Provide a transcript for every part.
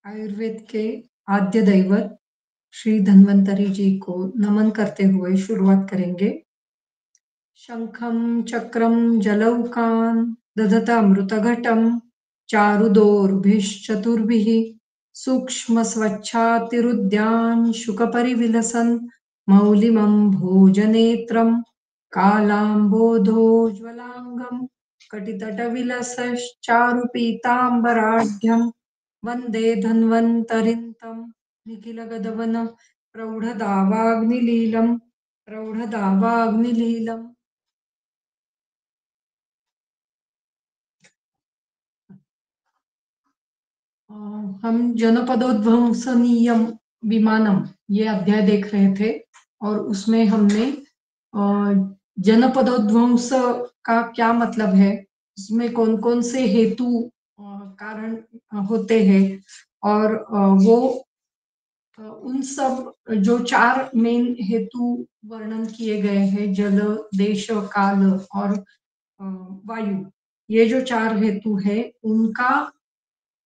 आयुर्वेद के आद्य दैवत श्री धन्वंतरी जी को नमन करते हुए शुरुआत करेंगे। शंखं चक्रं जलौकान् दधतामृतघटं चारुदोर्भिश्चतुर्भिः सूक्ष्मस्वच्छातिरुद्यान् शुकपरिविलसन् मौलिमं भोजनेत्रं कालाम्बोधोज्ज्वलाङ्गं कटितटविलसश्चारुपीताम्बराढ्यं वन्दे धन्वन्तरिं तं निखिलगदवन प्रौढदावाग्निलीलम्। हम जनपदोद्ध्वंसनीयम विमानम ये अध्याय देख रहे थे और उसमें हमने जनपदोद्ध्वंस का क्या मतलब है, उसमें कौन कौन से हेतु कारण होते हैं और वो उन सब जो चार मेन हेतु वर्णन किए गए हैं, जल, देश, काल और वायु, ये जो चार हेतु है उनका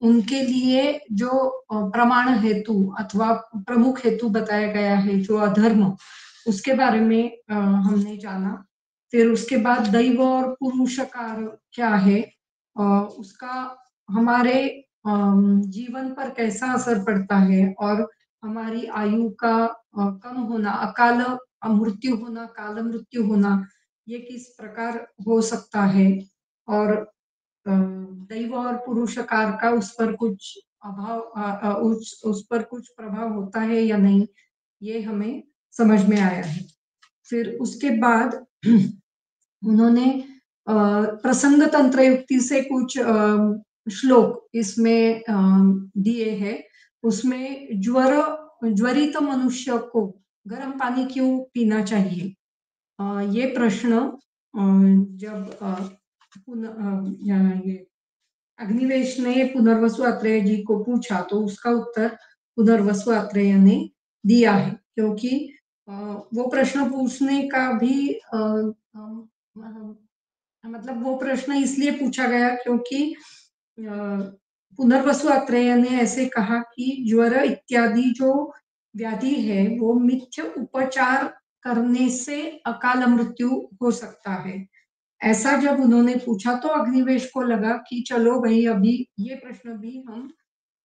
उनके लिए जो प्रमाण हेतु अथवा प्रमुख हेतु बताया गया है, जो अधर्म, उसके बारे में हमने जाना। फिर उसके बाद दैव और पुरुषकार क्या है, उसका हमारे जीवन पर कैसा असर पड़ता है और हमारी आयु का कम होना, अकाल मृत्यु होना, काल मृत्यु होना, ये किस प्रकार हो सकता है और दैव और पुरुषकार का उस पर कुछ अभाव उस पर कुछ प्रभाव होता है या नहीं, ये हमें समझ में आया है। फिर उसके बाद उन्होंने प्रसंग तंत्र युक्ति से कुछ श्लोक इसमें दिए हैं। उसमें ज्वरित मनुष्य को गर्म पानी क्यों पीना चाहिए, ये प्रश्न जब ये अग्निवेश ने पुनर्वसु आत्रेय जी को पूछा तो उसका उत्तर पुनर्वसु आत्रेय ने दिया है, क्योंकि वो प्रश्न पूछने का भी मतलब वो प्रश्न इसलिए पूछा गया क्योंकि पुनर्वसु आत्रेय ने ऐसे कहा कि ज्वर इत्यादि जो व्याधि है वो मिथ्य उपचार करने से अकाल मृत्यु हो सकता है। ऐसा जब उन्होंने पूछा तो अग्निवेश को लगा कि चलो भाई अभी ये प्रश्न भी हम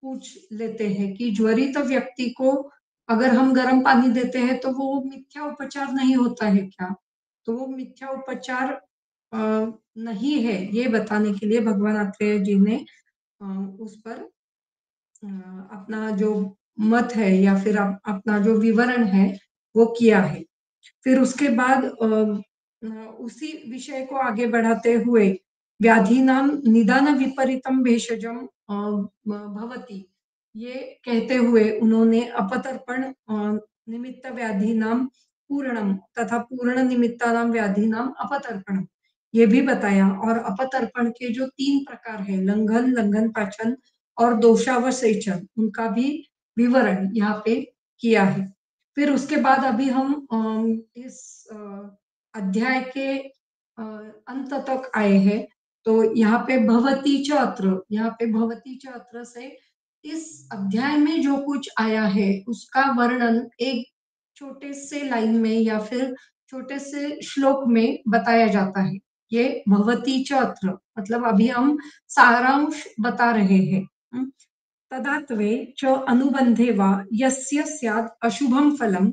पूछ लेते हैं कि ज्वरित व्यक्ति को अगर हम गर्म पानी देते हैं तो वो मिथ्या उपचार नहीं होता है क्या? तो वो मिथ्या उपचार नहीं है, ये बताने के लिए भगवान आत्रेय जी ने उस पर अपना जो मत है या फिर अपना जो विवरण है वो किया है। फिर उसके बाद उसी विषय को आगे बढ़ाते हुए व्याधि नाम निदान विपरीतम भेषजम भवति, ये कहते हुए उन्होंने अपतर्पण निमित्त व्याधि नाम पूर्णम तथा पूर्ण निमित्ता नाम व्याधि नाम अपतर्पण, ये भी बताया। और अपतर्पण के जो तीन प्रकार है, लंघन, लंघन पाचन और दोषावसेचन, उनका भी विवरण यहाँ पे किया है। फिर उसके बाद अभी हम इस अध्याय के अंत तक आए हैं। तो यहाँ पे भवती च अत्र, यहाँ पे भवती च अत्र से इस अध्याय में जो कुछ आया है उसका वर्णन एक छोटे से लाइन में या फिर छोटे से श्लोक में बताया जाता है। ये भवती च अत्र मतलब अभी हम सारांश बता रहे हैं। तदात्वे च अनुबंधे वा यस्य स्यात् अशुभं फलं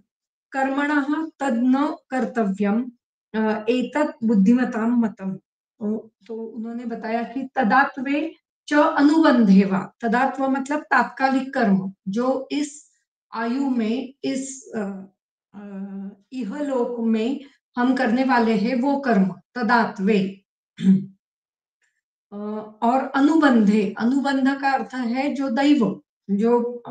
कर्मणः तद् न कर्तव्यम एतत् बुद्धिमतां मतम। तो उन्होंने बताया कि तदात्वे च अनुबंधे वा, तदात्व मतलब तात्कालिक कर्म, जो इस आयु में इस इहलोक में हम करने वाले हैं वो कर्म तदात्वे। और अनुबंधे, अनुबंध का अर्थ है जो दैव, जो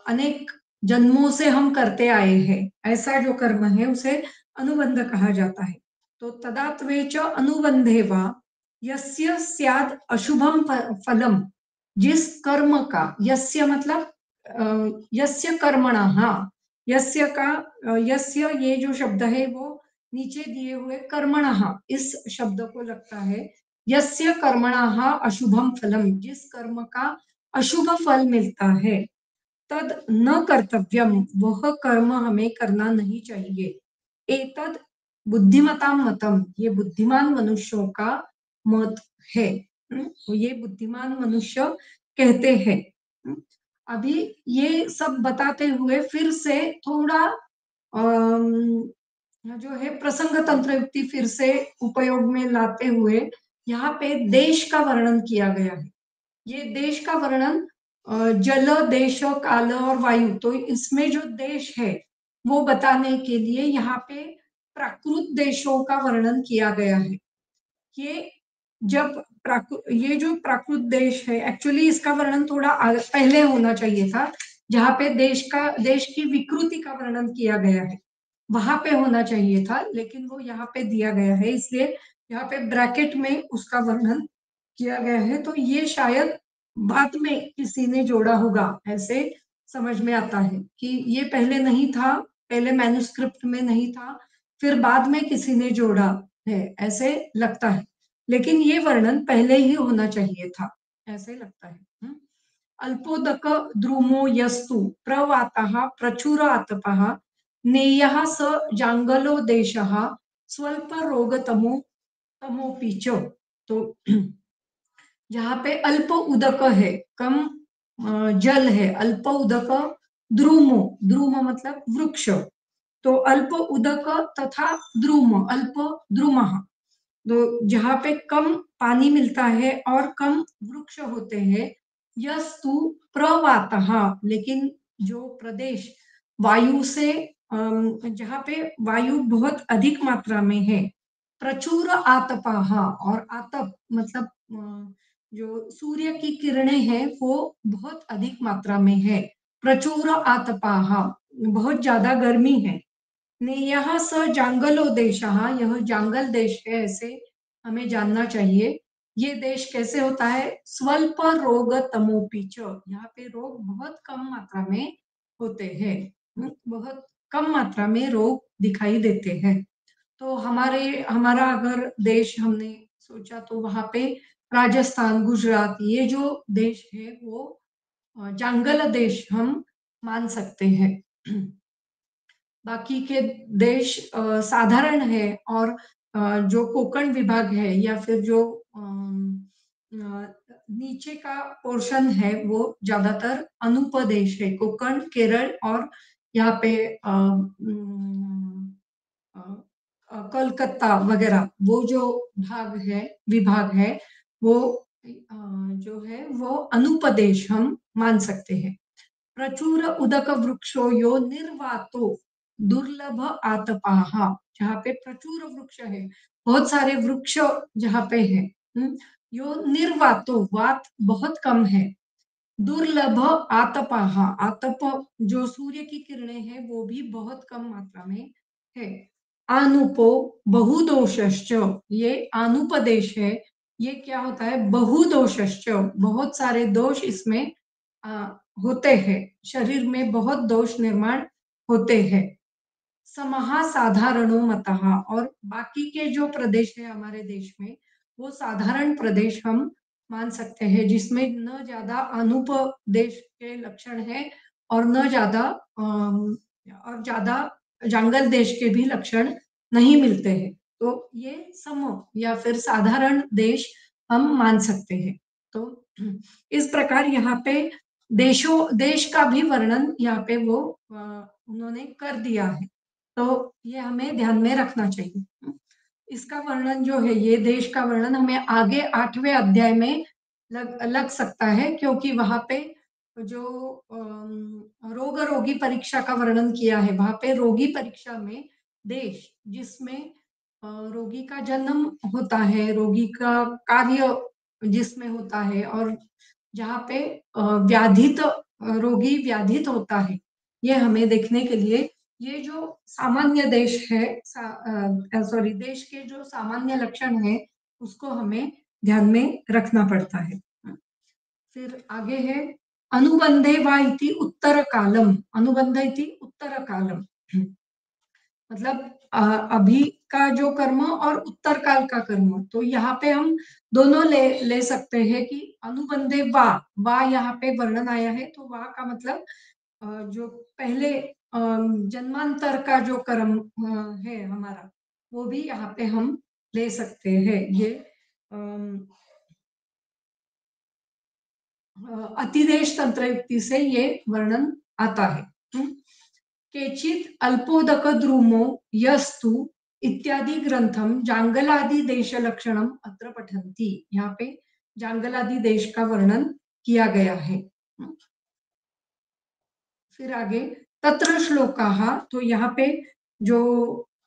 अनेक जन्मों से हम करते आए हैं, ऐसा जो कर्म है उसे अनुबंध कहा जाता है। तो तदात्वे च अनुबंधे वा यस्य स्याद अशुभम फलम, जिस कर्म का, यस्य मतलब यस्य कर्मणः, यस्य का यस्य ये जो शब्द है वो नीचे दिए हुए कर्मणः इस शब्द को लगता है। यस्य कर्मणः अशुभम फलम, जिस कर्म का अशुभ फल मिलता है, तद न कर्तव्यम, वह कर्म हमें करना नहीं चाहिए। एतद बुद्धिमतां मतम, ये बुद्धिमान मनुष्यों का मत है। ये बुद्धिमान मनुष्य कहते हैं। अभी ये सब बताते हुए फिर से थोड़ा जो है प्रसंग तंत्र युक्ति फिर से उपयोग में लाते हुए यहाँ पे देश का वर्णन किया गया है। ये देश का वर्णन जल, देश, काल और वायु, तो इसमें जो देश है वो बताने के लिए यहाँ पे प्राकृत देशों का वर्णन किया गया है। ये जब ये जो प्राकृत देश है, एक्चुअली इसका वर्णन थोड़ा पहले होना चाहिए था, जहाँ पे देश की विकृति का वर्णन किया गया है, वहां पे होना चाहिए था, लेकिन वो यहाँ पे दिया गया है, इसलिए यहाँ पे ब्रैकेट में उसका वर्णन किया गया है। तो ये शायद बाद में किसी ने जोड़ा होगा, ऐसे समझ में आता है कि ये पहले नहीं था, पहले मैन्युस्क्रिप्ट में नहीं था, फिर बाद में किसी ने जोड़ा है, ऐसे लगता है। लेकिन ये वर्णन पहले ही होना चाहिए था, ऐसे लगता है। अल्पोदक द्रुमो यस्तु प्रवातः प्रचुर आतपः नेयः स जांगलो देशः स्वल्प रोगतमो तमोपि च। तो जहाँ पे अल्प उदक है, कम जल है, अल्प उदक, द्रुमो, द्रुम मतलब वृक्ष, तो अल्प उदक तथा द्रुम, अल्प द्रुम, तो जहाँ पे कम पानी मिलता है और कम वृक्ष होते हैं, यस्तु प्रवातः, लेकिन जो प्रदेश वायु से जहाँ पे वायु बहुत अधिक मात्रा में है, प्रचुर आतपाह, और आतप मतलब जो सूर्य की किरणें हैं वो बहुत अधिक मात्रा में है, प्रचुर आतपाह, बहुत ज्यादा गर्मी है। नेयः स जांगलो देशः, यह जांगल देश है, ऐसे हमें जानना चाहिए। ये देश कैसे होता है? स्वल्प रोग तमोपि च, यहाँ पे रोग बहुत कम मात्रा में होते हैं। बहुत कम मात्रा में रोग दिखाई देते हैं। तो हमारा अगर देश हमने सोचा तो वहां पे राजस्थान, गुजरात, ये जो देश है वो जंगल देश हम मान सकते हैं। बाकी के देश साधारण है, और जो कोकण विभाग है या फिर जो नीचे का पोर्शन है वो ज्यादातर अनुप्रदेश है, कोकण, केरल और यहाँ पे कोलकाता वगैरह, वो जो विभाग है वो जो है वो अनुप्रदेश हम मान सकते हैं। प्रचुर उदक वृक्षो यो निर्वातो दुर्लभ आतपाह, जहाँ पे प्रचुर वृक्ष है, बहुत सारे वृक्ष जहाँ पे है, यो निर्वातो, वात बहुत कम है, दुर्लभ आतपाह, आतप जो सूर्य की किरणें हैं वो भी बहुत कम मात्रा में है। आनुपो बहुदोषश्च, ये आनुपदेश है, ये क्या होता है? बहुदोषश्च, बहुत सारे दोष इसमें होते हैं, शरीर में बहुत दोष निर्माण होते हैं। समहा साधारणो मतः, और बाकी के जो प्रदेश है हमारे देश में वो साधारण प्रदेश हम मान सकते हैं, जिसमें न ज्यादा अनुपदेश के लक्षण है और न ज्यादा और ज्यादा जंगल देश के भी लक्षण नहीं मिलते हैं। तो ये सम या फिर साधारण देश हम मान सकते हैं। तो इस प्रकार यहाँ पे देश का भी वर्णन यहाँ पे वो उन्होंने कर दिया है, तो ये हमें ध्यान में रखना चाहिए। इसका वर्णन जो है, ये देश का वर्णन हमें आगे 8वें अध्याय में लग सकता है, क्योंकि वहां पे जो रोग रोगी परीक्षा का वर्णन किया है, वहां पे रोगी परीक्षा में देश जिसमें रोगी का जन्म होता है, रोगी का कार्य जिसमें होता है, और जहाँ पे व्याधित रोगी व्याधित होता है, ये हमें देखने के लिए ये जो सामान्य देश है, सॉरी, देश के जो सामान्य लक्षण है उसको हमें ध्यान में रखना पड़ता है। फिर आगे है अनुबंधे वा इति उत्तर कालम, अनुबंध इति उत्तर कालम। मतलब अभी का जो कर्म और उत्तर काल का कर्म, तो यहाँ पे हम दोनों ले ले सकते हैं कि अनुबंधे वा यहाँ पे वर्णन आया है, तो वा का मतलब जो पहले जन्मांतर का जो कर्म है हमारा, वो भी यहाँ पे हम ले सकते हैं। ये अम, अतिदेश तंत्र युक्ति से ये वर्णन आता है। केचित अल्पोदक द्रुमो यस्तु इत्यादि ग्रंथम जांगलादि देश लक्षणम अत्र पठन्ति। यहाँ पे जांगलादि देश का वर्णन किया गया है। फिर आगे तत्र श्लोकाः, तो यहाँ पे जो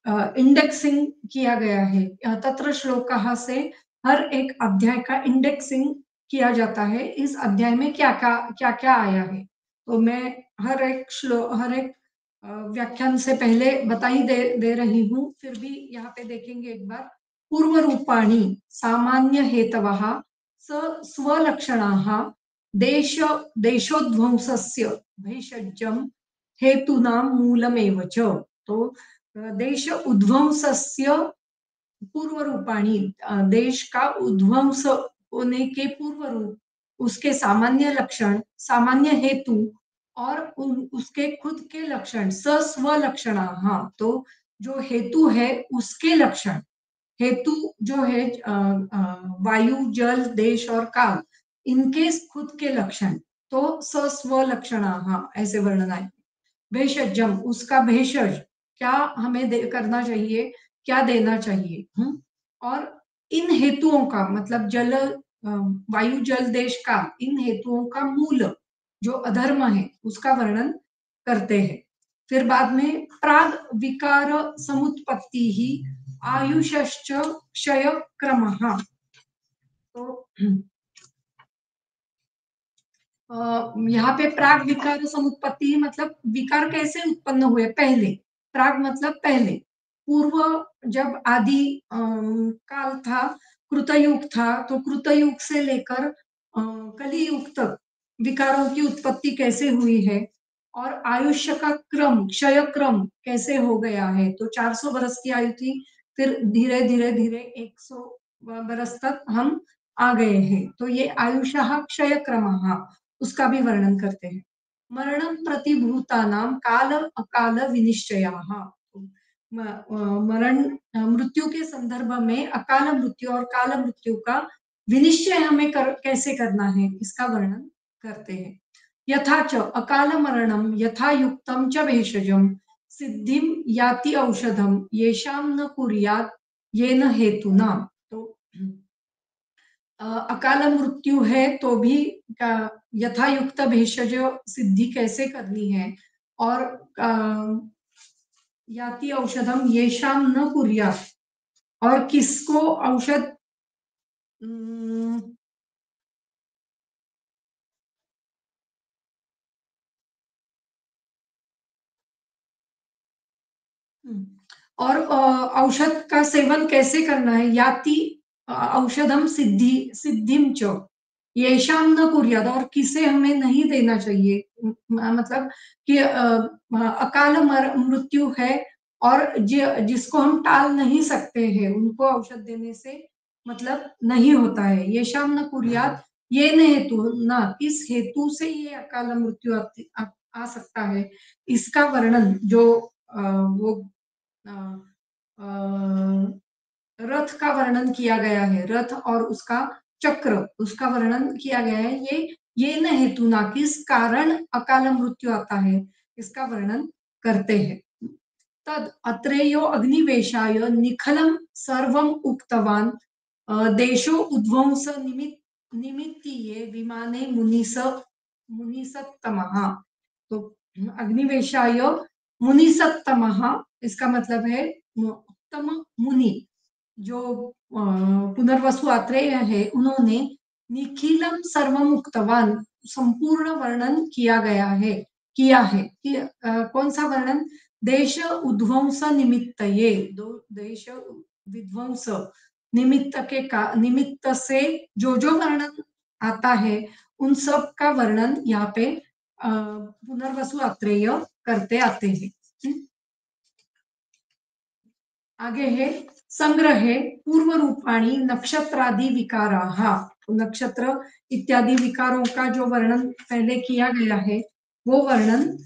इंडेक्सिंग किया गया है, तत्र श्लोकाः से हर एक अध्याय का इंडेक्सिंग किया जाता है, इस अध्याय में क्या क्या आया है। तो मैं हर एक व्याख्यान से पहले बता ही दे रही हूँ, फिर भी यहाँ पे देखेंगे एक बार। पूर्व रूपाणी सामान्य हेतवः स्वलक्षणाः देश देशोध्वंसस्य भैषज्यम हेतूनां मूलमेव च। तो देश उध्वंसस्य पूर्व रूपाणी, देश का उध्वंस होने के पूर्व रूप, उसके सामान्य लक्षण, सामान्य हेतु और उसके खुद के लक्षण, सस्व लक्षण। हाँ, तो जो हेतु है उसके लक्षण, हेतु जो है वायु जल देश और काल, इनके खुद के लक्षण, तो सस्व लक्षण, हाँ ऐसे वर्णन आए। भेषजम, उसका भेषज, क्या हमें करना चाहिए, क्या देना चाहिए। और इन हेतुओं का मतलब वायु जल देश का, इन हेतुओं का मूल जो अधर्म है उसका वर्णन करते हैं। फिर बाद में प्राग विकार समुत्पत्ति ही आयुष्च क्षय क्रमः। तो यहाँ पे प्राग विकार समुत्पत्ति मतलब विकार कैसे उत्पन्न हुए, पहले। प्राग मतलब पहले, पूर्व जब आदि काल था, कृतयुग था, तो कृतयुग से लेकर कलियुग तक विकारों की उत्पत्ति कैसे हुई है, और आयुष्य का क्रम, क्षय क्रम कैसे हो गया है। तो 400 बरस की आयु थी, फिर धीरे धीरे धीरे 100 बरस तक हम आ गए हैं, तो ये आयुषः क्षय क्रमः, उसका भी वर्णन करते हैं। मरणं प्रतिभूतानां काल अकाल विनिश्चयाः। मरण, मृत्यु के संदर्भ में अकाल मृत्यु और काल मृत्यु का विनिश्चय हमें कैसे करना है, इसका वर्णन करते हैं। यथा च अकाल मरणम यथा युक्तम च भेषजम सिद्धिम याति औषधम येषां न कुर्यात् येन हेतुना। तो अकाल मृत्यु है तो भी यथा युक्त भेषज सिद्धि कैसे करनी है, और याति औषधम येषाम न कुर्यात्, और किसको औषध, हम्म, और औषध का सेवन कैसे करना है, याति औषधम सिद्धिम च येषाम न कुर्याद, और किसे हमें नहीं देना चाहिए। मतलब कि अकाल मृत्यु है और जिसको हम टाल नहीं सकते हैं, उनको औषध देने से मतलब नहीं होता है। येषाम न कुर्याद, ये न हेतु ना, किस हेतु से ये अकाल मृत्यु आ सकता है, इसका वर्णन जो वो अ, अ, रथ का वर्णन किया गया है, रथ और उसका चक्र, उसका वर्णन किया गया है। ये न हेतु ना, किस कारण अकाल मृत्यु आता है, इसका वर्णन करते हैं। तद अत्रेयो अग्निवेशाय निखलम सर्वम उक्तवान देशो उद्वंस निमित्तीये विमाने मुनिसत्तमः। तो अग्निवेशाय मुनिसत्तमः, इसका मतलब है उत्तम मुनि, जो पुनर्वसु आत्रेय है, उन्होंने निखिलम सर्वम उक्तवान, संपूर्ण वर्णन किया है कि कौन सा वर्णन, देश उद्वंस निमित्त, ये दो देश विध्वंस निमित्त निमित्त से जो वर्णन आता है, उन सब का वर्णन यहाँ पे पुनर्वसु आत्रेय करते आते हैं। आगे है संग्रहे पूर्व रूपाणी नक्षत्रादि विकाराः। नक्षत्र इत्यादि विकारों का जो वर्णन पहले किया गया है वो वर्णन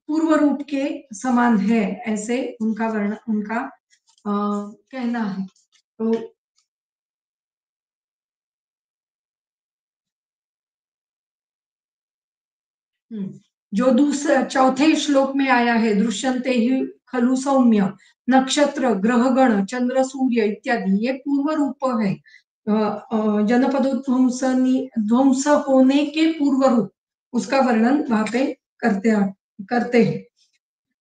पूर्व रूप के समान है, ऐसे उनका वर्णन, उनका कहना है। तो जो दूसरे चौथे श्लोक में आया है, दृश्यन्ते ही खलु सौम्य नक्षत्र ग्रहगण चंद्र सूर्य इत्यादि, ये पूर्व रूप है। ध्वंस होने के पूर्व रूप उसका वर्णन वहां पे करते हैं।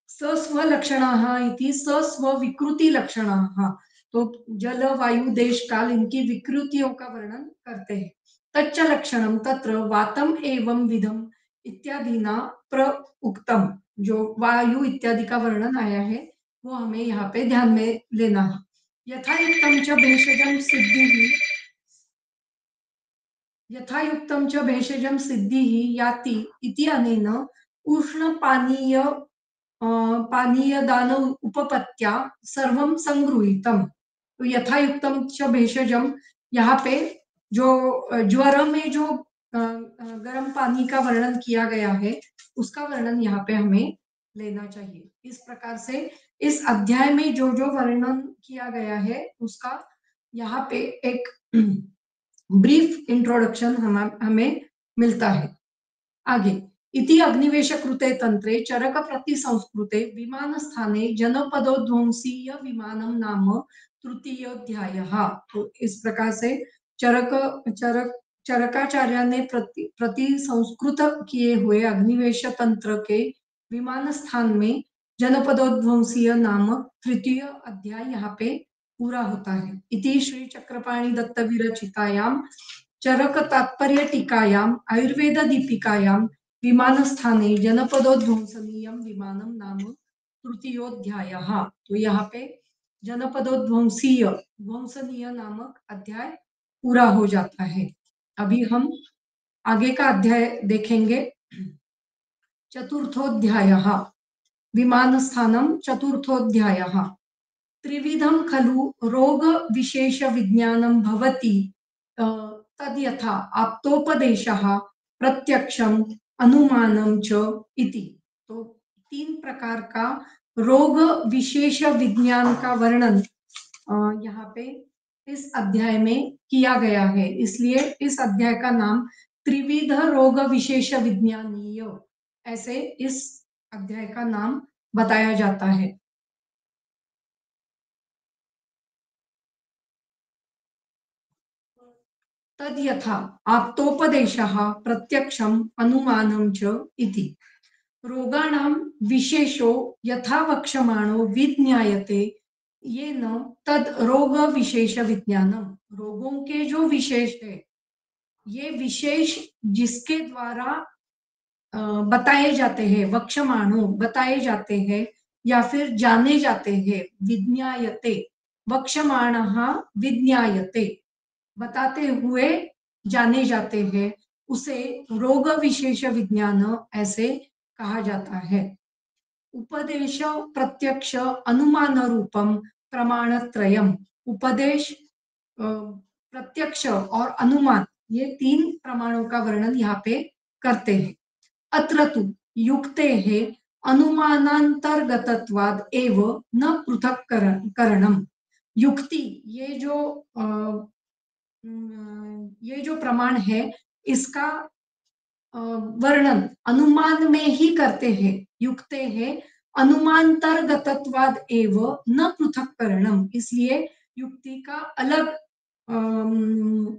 सस्वलक्षणाः इति सस्वविकृति लक्षणाः, तो जल वायु देश काल इनकी विकृतियों का वर्णन करते हैं। तच्च लक्षणम तत्र वातम एवं विधम इत्यादि ना प्रउक्तम, जो वायु इत्यादि का वर्णन आया है वो हमें यहाँ पे ध्यान में लेना है। यथायुक्तम च भेषजम सिद्धि, यथायुक्तम च भेषजम सिद्धि याति इति अनेन उष्ण पानीय पानीय दान उपपत्त्या सर्वम संगृहीतम। तो यथायुक्तम च भेषजम, यहाँ पे जो ज्वर में जो गर्म पानी का वर्णन किया गया है उसका वर्णन यहाँ पे हमें लेना चाहिए। इस प्रकार से इस अध्याय में जो जो वर्णन किया गया है उसका यहाँ पे एक ब्रीफ इंट्रोडक्शन हमें मिलता है। आगे इति अग्निवेश कृते तंत्रे चरक प्रति संस्कृते विमान स्थाने जनपदोध्वंसीय विमानम नाम तृतीयोध्यायः। तो इस प्रकार से चरक चरक चरकाचार्य ने प्रति संस्कृत किए हुए अग्निवेश तंत्र के विमान स्थान में जनपदोध्वंसीय नामक तृतीय अध्याय यहाँ पे पूरा होता है। इति श्री चक्रपाणि दत्त विरचितायाम चरक तात्पर्य टीकायाम आयुर्वेद दीपिकायाम विमानस्थाने जनपदोध्वंसनीयम विमानम नाम तृतीयोध्यायः। तो यहाँ पे जनपदोध्वंसीय ध्वंसनीय नामक अध्याय पूरा हो जाता है। अभी हम आगे का अध्याय देखेंगे। चतुर्थोध्यायः विमानस्थानम चतुर्थोध्यायः त्रिविधम खलु रोग विशेष विज्ञानम भवति तद्यथा आप्तोपदेशः प्रत्यक्षम अनुमानम च इति। तो तीन प्रकार का रोग विशेष विज्ञान का वर्णन यहाँ पे इस अध्याय में किया गया है, इसलिए इस अध्याय का नाम त्रिविध रोग विशेष विज्ञानीय, ऐसे इस अध्याय का नाम बताया जाता है। तद्यथा आप्तोपदेशः प्रत्यक्षम अनुमानम च इति। रोगाणां विशेषो यथा वक्ष्यमाणो विज्ञायते येन तद रोग विशेष विज्ञानम। रोगों के जो विशेष है, ये विशेष जिसके द्वारा बताए जाते हैं, वक्ष्यमाणो बताए जाते हैं या फिर जाने जाते हैं, विज्ञायते वक्ष्यमाणः विज्ञायते बताते हुए जाने जाते हैं, उसे रोग विशेष विज्ञान ऐसे कहा जाता है। उपदेश प्रत्यक्ष अनुमान रूपम प्रमाण त्रयम। उपदेश प्रत्यक्ष और अनुमान, ये तीन प्रमाणों का वर्णन यहाँ पे करते हैं। अत्र तु युक्तेः अनुमानांतर्गतत्वाद एव न पृथक करणम। युक्ति, ये जो प्रमाण है इसका वर्णन अनुमान में ही करते हैं। युक्ते है अनुमांतर्गतत्वाद एव न पृथक्करणम, इसलिए युक्ति का अलग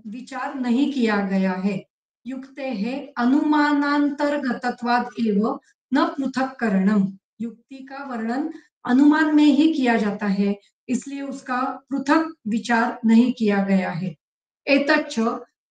विचार नहीं किया गया है। युक्ते है अनुमानांतर्गतत्वाद एव न पृथक्करणम, युक्ति का वर्णन अनुमान में ही किया जाता है, इसलिए उसका पृथक विचार नहीं किया गया है। एतच्च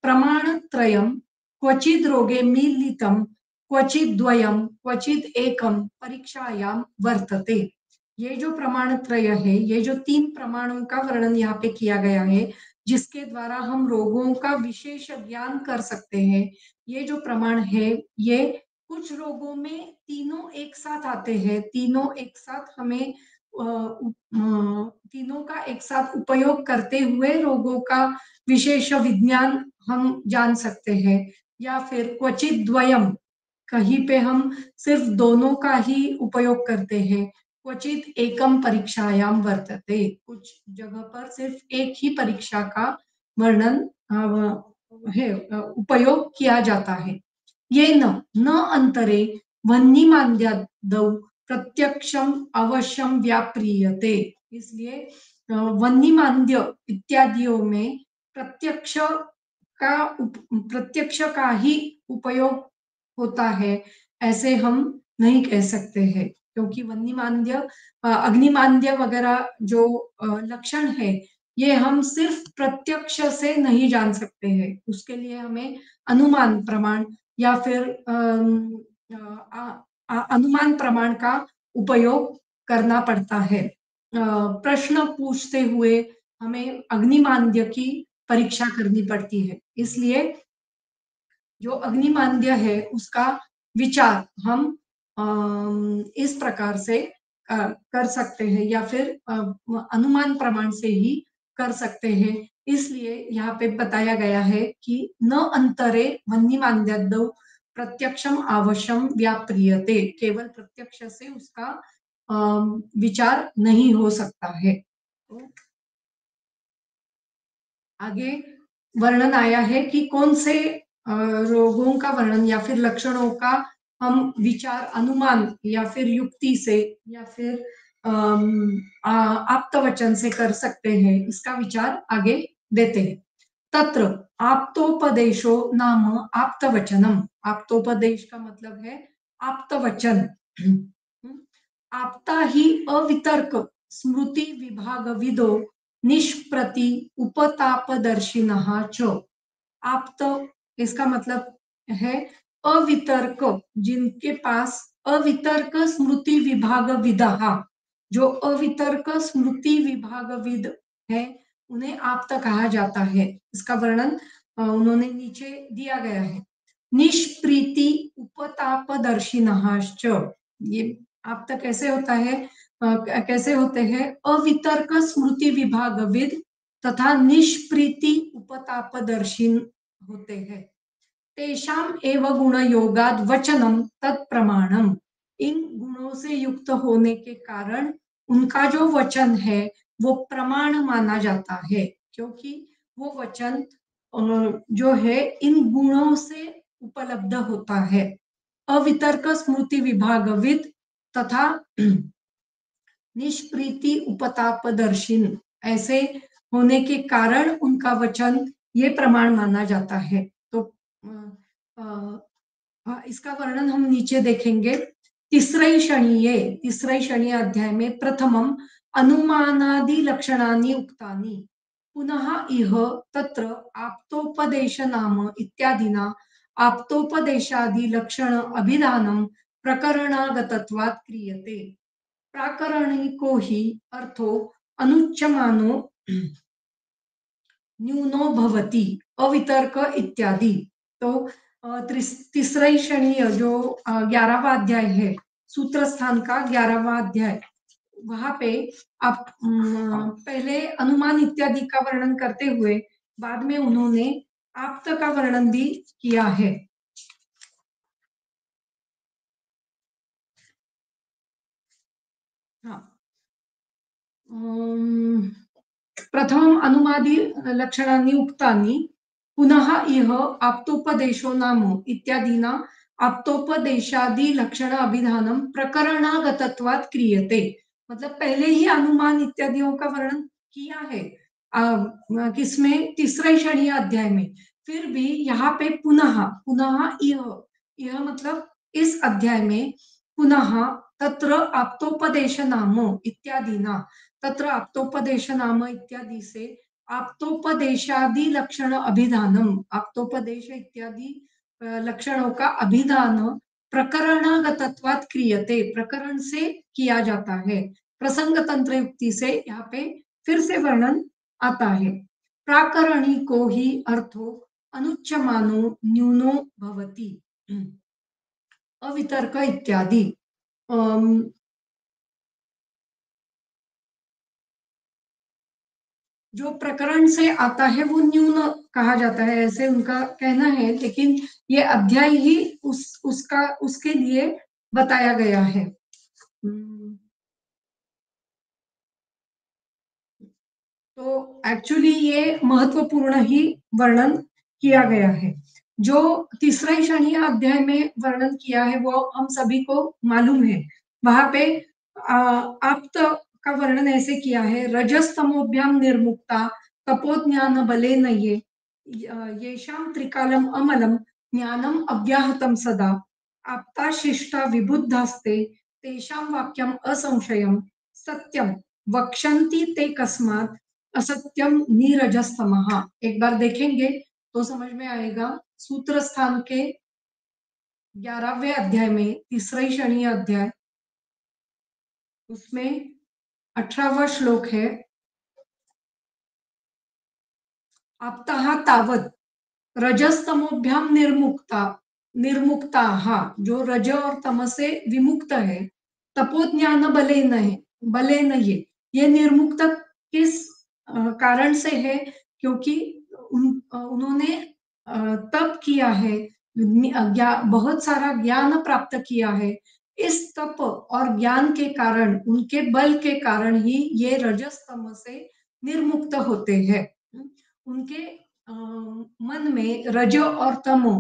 प्रमाणत्रयम् क्वचिद रोगे मीलितम क्वचिद द्वयम क्वचिद एकम परीक्षायाम वर्तते। ये जो प्रमाण त्रय है, ये जो तीन प्रमाणों का वर्णन यहाँ पे किया गया है जिसके द्वारा हम रोगों का विशेष ज्ञान कर सकते हैं, ये जो प्रमाण है ये कुछ रोगों में तीनों एक साथ आते हैं, तीनों एक साथ हमें तीनों का एक साथ उपयोग करते हुए रोगों का विशेष विज्ञान हम जान सकते हैं, या फिर क्वचित द्वयम, कहीं पे हम सिर्फ दोनों का ही उपयोग करते हैं। क्वचित एकम परीक्षायाम वर्तते, कुछ जगह पर सिर्फ एक ही परीक्षा का वर्णन उपयोग किया जाता है। ये न अंतरे वह्निमान्द्यादौ प्रत्यक्षम अवश्यम व्याप्रियते। इसलिए वह्निमान्द्य इत्यादियों में प्रत्यक्ष प्रत्यक्ष का ही उपयोग होता है, ऐसे हम नहीं कह सकते हैं, क्योंकि वह्निमान्द्य अग्निमान्द्य वगैरह जो लक्षण है, ये हम सिर्फ प्रत्यक्ष से नहीं जान सकते हैं। उसके लिए हमें अनुमान प्रमाण या फिर अनुमान प्रमाण का उपयोग करना पड़ता है। प्रश्न पूछते हुए हमें अग्निमान्द्य की परीक्षा करनी पड़ती है। इसलिए जो अग्निमान्द्य है उसका विचार हम इस प्रकार से कर सकते हैं, या फिर अनुमान प्रमाण से ही कर सकते हैं। इसलिए यहाँ पे बताया गया है कि न अंतरे वह्निमान्द्यादौ प्रत्यक्षम आवश्यम व्याप्रियते, केवल प्रत्यक्ष से उसका विचार नहीं हो सकता है। तो आगे वर्णन आया है कि कौन से रोगों का वर्णन या फिर लक्षणों का हम विचार अनुमान या फिर युक्ति से या फिर आप्तवचन से कर सकते हैं, इसका विचार आगे देते हैं। तत्र आप्तोपदेशो नाम आप्तवचनम, आप्तोपदेश का मतलब है आप्तवचन। आपता ही अवितर्क स्मृति विभाग विदो निष्प्रति उपतापदर्शिनः च। आप्त, इसका मतलब है अवितर्क, जिनके पास अवितर्क स्मृति विभाग विदः, जो अवितर्क स्मृति विभाग विद है, उन्हें आप्त कहा जाता है। इसका वर्णन उन्होंने नीचे दिया गया है। निष्प्रीति उपतापदर्शिनश्च, ये आप्त कैसे होता है, कैसे होते हैं, अवितर्क स्मृति विभागविद तथा निष्प्रीति उपतापदर्शिन होते हैं। तेषाम एव गुण योगाद वचनम तत्प्रमाणम, इन गुणों से युक्त होने के कारण उनका जो वचन है वो प्रमाण माना जाता है, क्योंकि वो वचन जो है इन गुणों से उपलब्ध होता है। अवितर्क स्मृति विभागविद तथा निष्प्रीति उपतापदर्शिन, ऐसे होने के कारण उनका वचन ये प्रमाण माना जाता है। तो इसका वर्णन हम नीचे देखेंगे। तीसरे शनीय अध्याय में प्रथमम अनुमानादि लक्षणानि उक्तानि, पुनः इह तत्र आप्तोपदेश नाम इत्यादिना आप्तोपदेशादि लक्षण अभिधानम प्रकरणागतत्वात् क्रियते। प्राकरणिको ही अर्थो अनुच्यमानो न्यूनो भवति अवितर्क इत्यादि। तो तीसरा शनीय जो 11वां अध्याय है, सूत्र स्थान का 11वां अध्याय, वहां पे आप पहले अनुमान इत्यादि का वर्णन करते हुए बाद में उन्होंने आप्त का वर्णन भी किया है। हाँ, प्रथम अनुमादि लक्षणानि उक्तानि, पुनः इह आप्तोपदेशो नाम इत्यादिना आप्तोपदेशादि लक्षण अभिधानम प्रकरणागतत्वात् क्रियते। मतलब पहले ही अनुमान इत्यादियों का वर्णन किया है किसमें, तीसरे शनीय अध्याय में। फिर भी यहाँ पे पुनः, पुनः यह मतलब इस अध्याय में पुनः तत्र आप्तोपदेश नाम इत्यादिना, तत्र आप्तोपदेश नाम इत्यादि से आप्तोपदेशादि लक्षण अभिधानम, आप्तोपदेश इत्यादि लक्षणों का अभिधान प्रकरणागतत्वात् क्रियते, प्रकरण से किया जाता है। प्रसंग तंत्र युक्ति से यहाँ पे फिर से वर्णन आता है। प्राकरणिको ही अर्थो अनुच्यमानो न्यूनो भवति अवितर्क इत्यादि। जो प्रकरण से आता है वो न्यून कहा जाता है, ऐसे उनका कहना है, लेकिन ये अध्याय ही उसका उसके लिए बताया गया है। तो एक्चुअली ये महत्वपूर्ण ही वर्णन किया गया है। जो तीसरा ईशानीय अध्याय में वर्णन किया है वो हम सभी को मालूम है। वहां पे आप्त का वर्णन ऐसे किया है, रजस्तमोभ्याम निर्मुक्ता तपोज्ञान बले ये येषां त्रिकालम अमलम ज्ञानम अव्याहतम सदा आप्ता शिष्टा विबुद्धास्ते तेषां वाक्यम असंशयम सत्यम वक्षन्ति ते कस्मात् असत्यम नीरजस्तमः। एक बार देखेंगे तो समझ में आएगा। सूत्र स्थान के 11वें अध्याय में तीसरा ईशानीय अध्याय, उसमें 18वां श्लोक है, आप्तः तावत् रजस्तमोभ्याम निर्मुक्ता निर्मुक्ता, जो रज और तम से विमुक्त है, तपोज्ञान बले न ये निर्मुक्त किस कारण से है? क्योंकि उन्होंने तप किया है, बहुत सारा ज्ञान प्राप्त किया है। इस तप और ज्ञान के कारण, उनके बल के कारण ही ये रजस तम से निर्मुक्त होते हैं। उनके मन में रजो और तमो,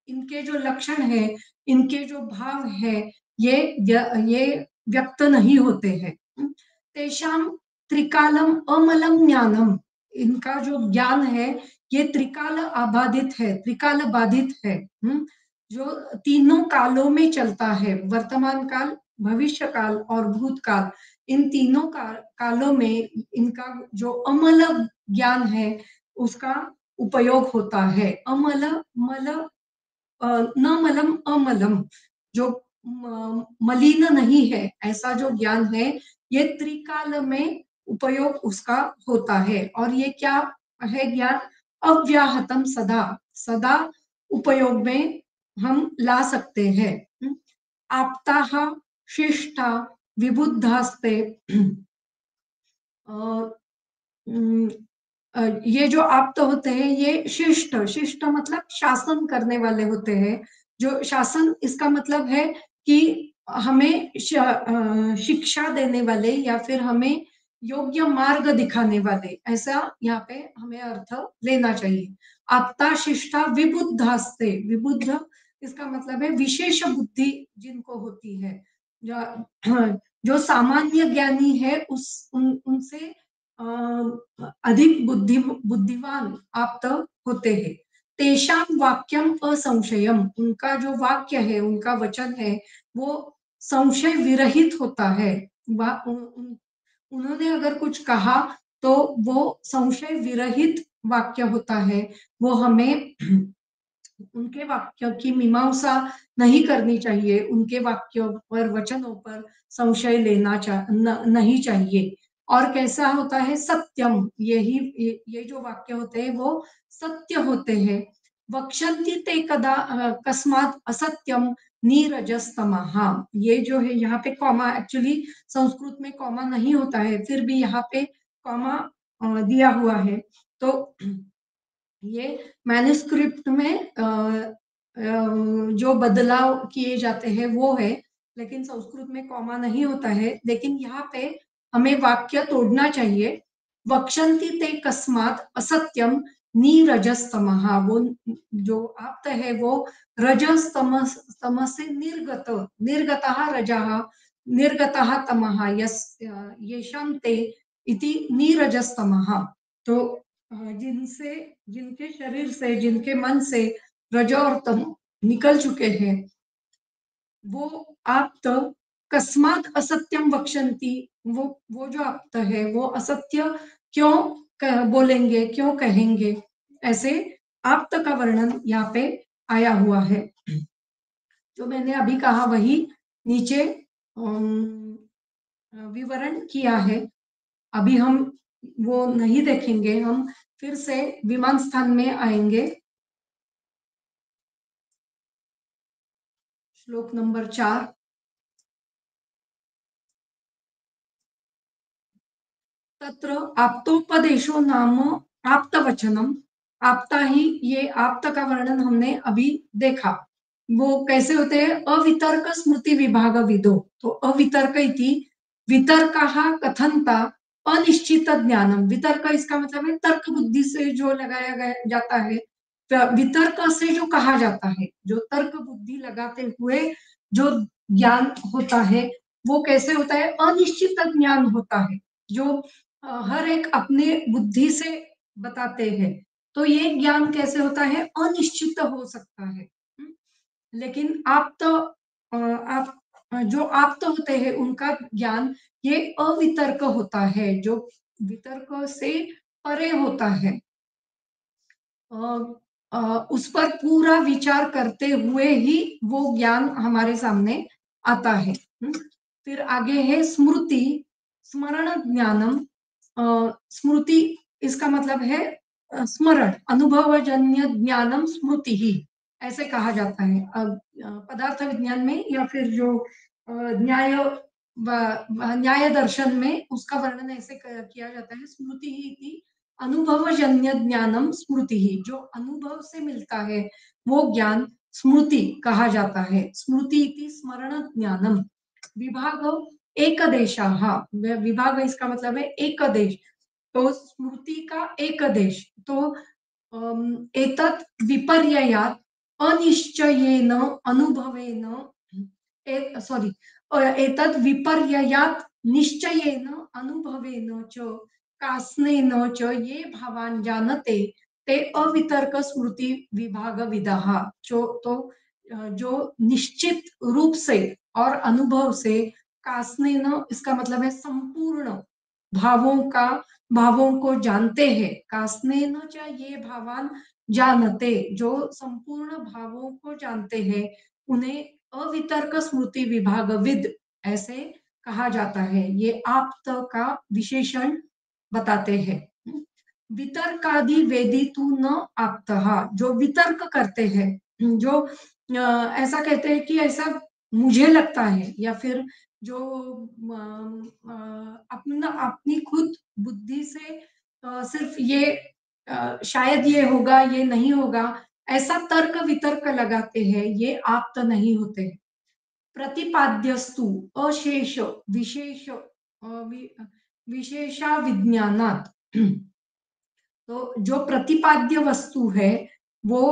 इनके जो लक्षण है, इनके जो भाव है, ये व्यक्त नहीं होते हैं। तेषाम त्रिकालम अमलम ज्ञानम, इनका जो ज्ञान है ये त्रिकाल आबादित है, त्रिकाल बाधित है। जो तीनों कालों में चलता है, वर्तमान काल, भविष्य काल और भूतकाल, इन तीनों कालों में इनका जो अमल ज्ञान है उसका उपयोग होता है। अमल मल न मलम अमलम, जो मलिन नहीं है, ऐसा जो ज्ञान है ये त्रिकाल में उपयोग उसका होता है। और ये क्या है ज्ञान? अव्याहतम सदा, सदा उपयोग में हम ला सकते हैं। आप्ताः शिष्टा विबुद्धास्ते, ये जो आप्त होते हैं ये शिष्ट, शिष्ट मतलब शासन करने वाले होते हैं। जो शासन, इसका मतलब है कि हमें शिक्षा देने वाले या फिर हमें योग्य मार्ग दिखाने वाले, ऐसा यहाँ पे हमें अर्थ लेना चाहिए। आप्ता शिष्टा विबुद्धास्ते, विबुद्ध इसका मतलब है विशेष बुद्धि जिनको होती है। जो सामान्य ज्ञानी है उनसे अधिक बुद्धिमान आप तक होते हैं। तेषाम वाक्यम असंशयम, उनका जो वाक्य है, उनका वचन है, वो संशय विरहित होता है। उन्होंने अगर कुछ कहा तो वो संशय विरहित वाक्य होता है। वो हमें उनके वाक्यों की मीमांसा नहीं करनी चाहिए, उनके वाक्यों पर, वचनों पर संशय लेना नहीं चाहिए। और कैसा होता है? सत्यम, ये जो वाक्य होते हैं वो सत्य होते हैं। वक्षन्ति ते कदा कस्मात असत्यम नीरजस्तमः, ये जो है यहाँ पे कॉमा, एक्चुअली संस्कृत में कॉमा नहीं होता है, फिर भी यहाँ पे कॉमा दिया हुआ है। तो ये मैन्युस्क्रिप्ट में जो बदलाव किए जाते हैं वो है, लेकिन संस्कृत में कॉमा नहीं होता है। लेकिन यहाँ पे हमें वाक्य तोड़ना चाहिए। वक्षन्ति ते कस्मात असत्यम नीरजस्तमः, वो जो आप्त है वो रजस्तम से निर्गत, निर्गतः रजः निर्गतः तमः, येषां ते इति नीरजस्तमः। तो जिनसे, जिनके शरीर से, जिनके मन से रजो और तम निकल चुके हैं, वो आप्त कस्मात असत्यम वक्षंती, वो जो आप्त है वो असत्य क्यों बोलेंगे, क्यों कहेंगे? ऐसे आप्त का वर्णन यहाँ पे आया हुआ है। जो मैंने अभी कहा वही नीचे विवरण किया है। अभी हम वो नहीं देखेंगे, हम फिर से विमान स्थान में आएंगे। श्लोक नंबर 4। तत्र आप्तोपदेशो नाम आप्तवचनम। आप्ता ही, ये आप्त का वर्णन हमने अभी देखा। वो कैसे होते हैं? अवितर्क स्मृति विभाग विदो। तो अवितर्क इति वितर्कः कथनता अनिश्चित ज्ञानम। वितर्क इसका मतलब है तर्क बुद्धि से जो लगाया गया जाता है। वितर्क से जो कहा जाता है, जो तर्क बुद्धि लगाते हुए जो ज्ञान होता है, वो कैसे होता है? अनिश्चित ज्ञान होता है, जो हर एक अपने बुद्धि से बताते हैं। तो ये ज्ञान कैसे होता है? अनिश्चित हो सकता है। लेकिन आप तो आप जो आप तो होते हैं उनका ज्ञान ये अवितर्क होता है, जो वितर्क से परे होता है। उस पर पूरा विचार करते हुए ही वो ज्ञान हमारे सामने आता है। फिर आगे है स्मृति, स्मरण ज्ञानम। स्मृति इसका मतलब है स्मरण, अनुभवजन्य ज्ञानम स्मृति ही, ऐसे कहा जाता है पदार्थ विज्ञान में, या फिर जो न्याय न्याय दर्शन में उसका वर्णन ऐसे किया जाता है, स्मृति ही अनुभवजन्य ज्ञानम स्मृति ही। जो अनुभव से मिलता है वो ज्ञान स्मृति कहा जाता है। स्मृति इति स्मरण ज्ञानम। विभाग एक देश, विभाग इसका मतलब है एक देश। तो स्मृति का एक देश, तो एतत् विपर्ययात् अनिश्चयेन अनुभवेन, सॉरी, एतत् विपर्ययात् निश्चयेन अनुभवेन च कास्नेन च ये भावान जानते ते अवितर्क स्मृति विभाग विदः। जो निश्चित रूप से और अनुभव से, कास्नेन इसका मतलब है संपूर्ण भावों को जानते हैं। कास्नेन च ये भावान जानते, जो संपूर्ण भावों को जानते हैं उन्हें अवितर्क स्मृति विभागविद ऐसे कहा जाता है। ये आप्त का विशेषण बताते हैं। वितर्कादि वेदितु न आप्तः। जो वितर्क करते हैं, जो ऐसा कहते हैं कि ऐसा मुझे लगता है, या फिर जो अपना अपनी खुद बुद्धि से सिर्फ ये शायद ये होगा, ये नहीं होगा, ऐसा तर्क वितर्क लगाते हैं, ये आप्त नहीं होते। प्रतिपाद्यस्तु अशेष विशेष विशेषा विज्ञानात्। तो जो प्रतिपाद्य वस्तु है वो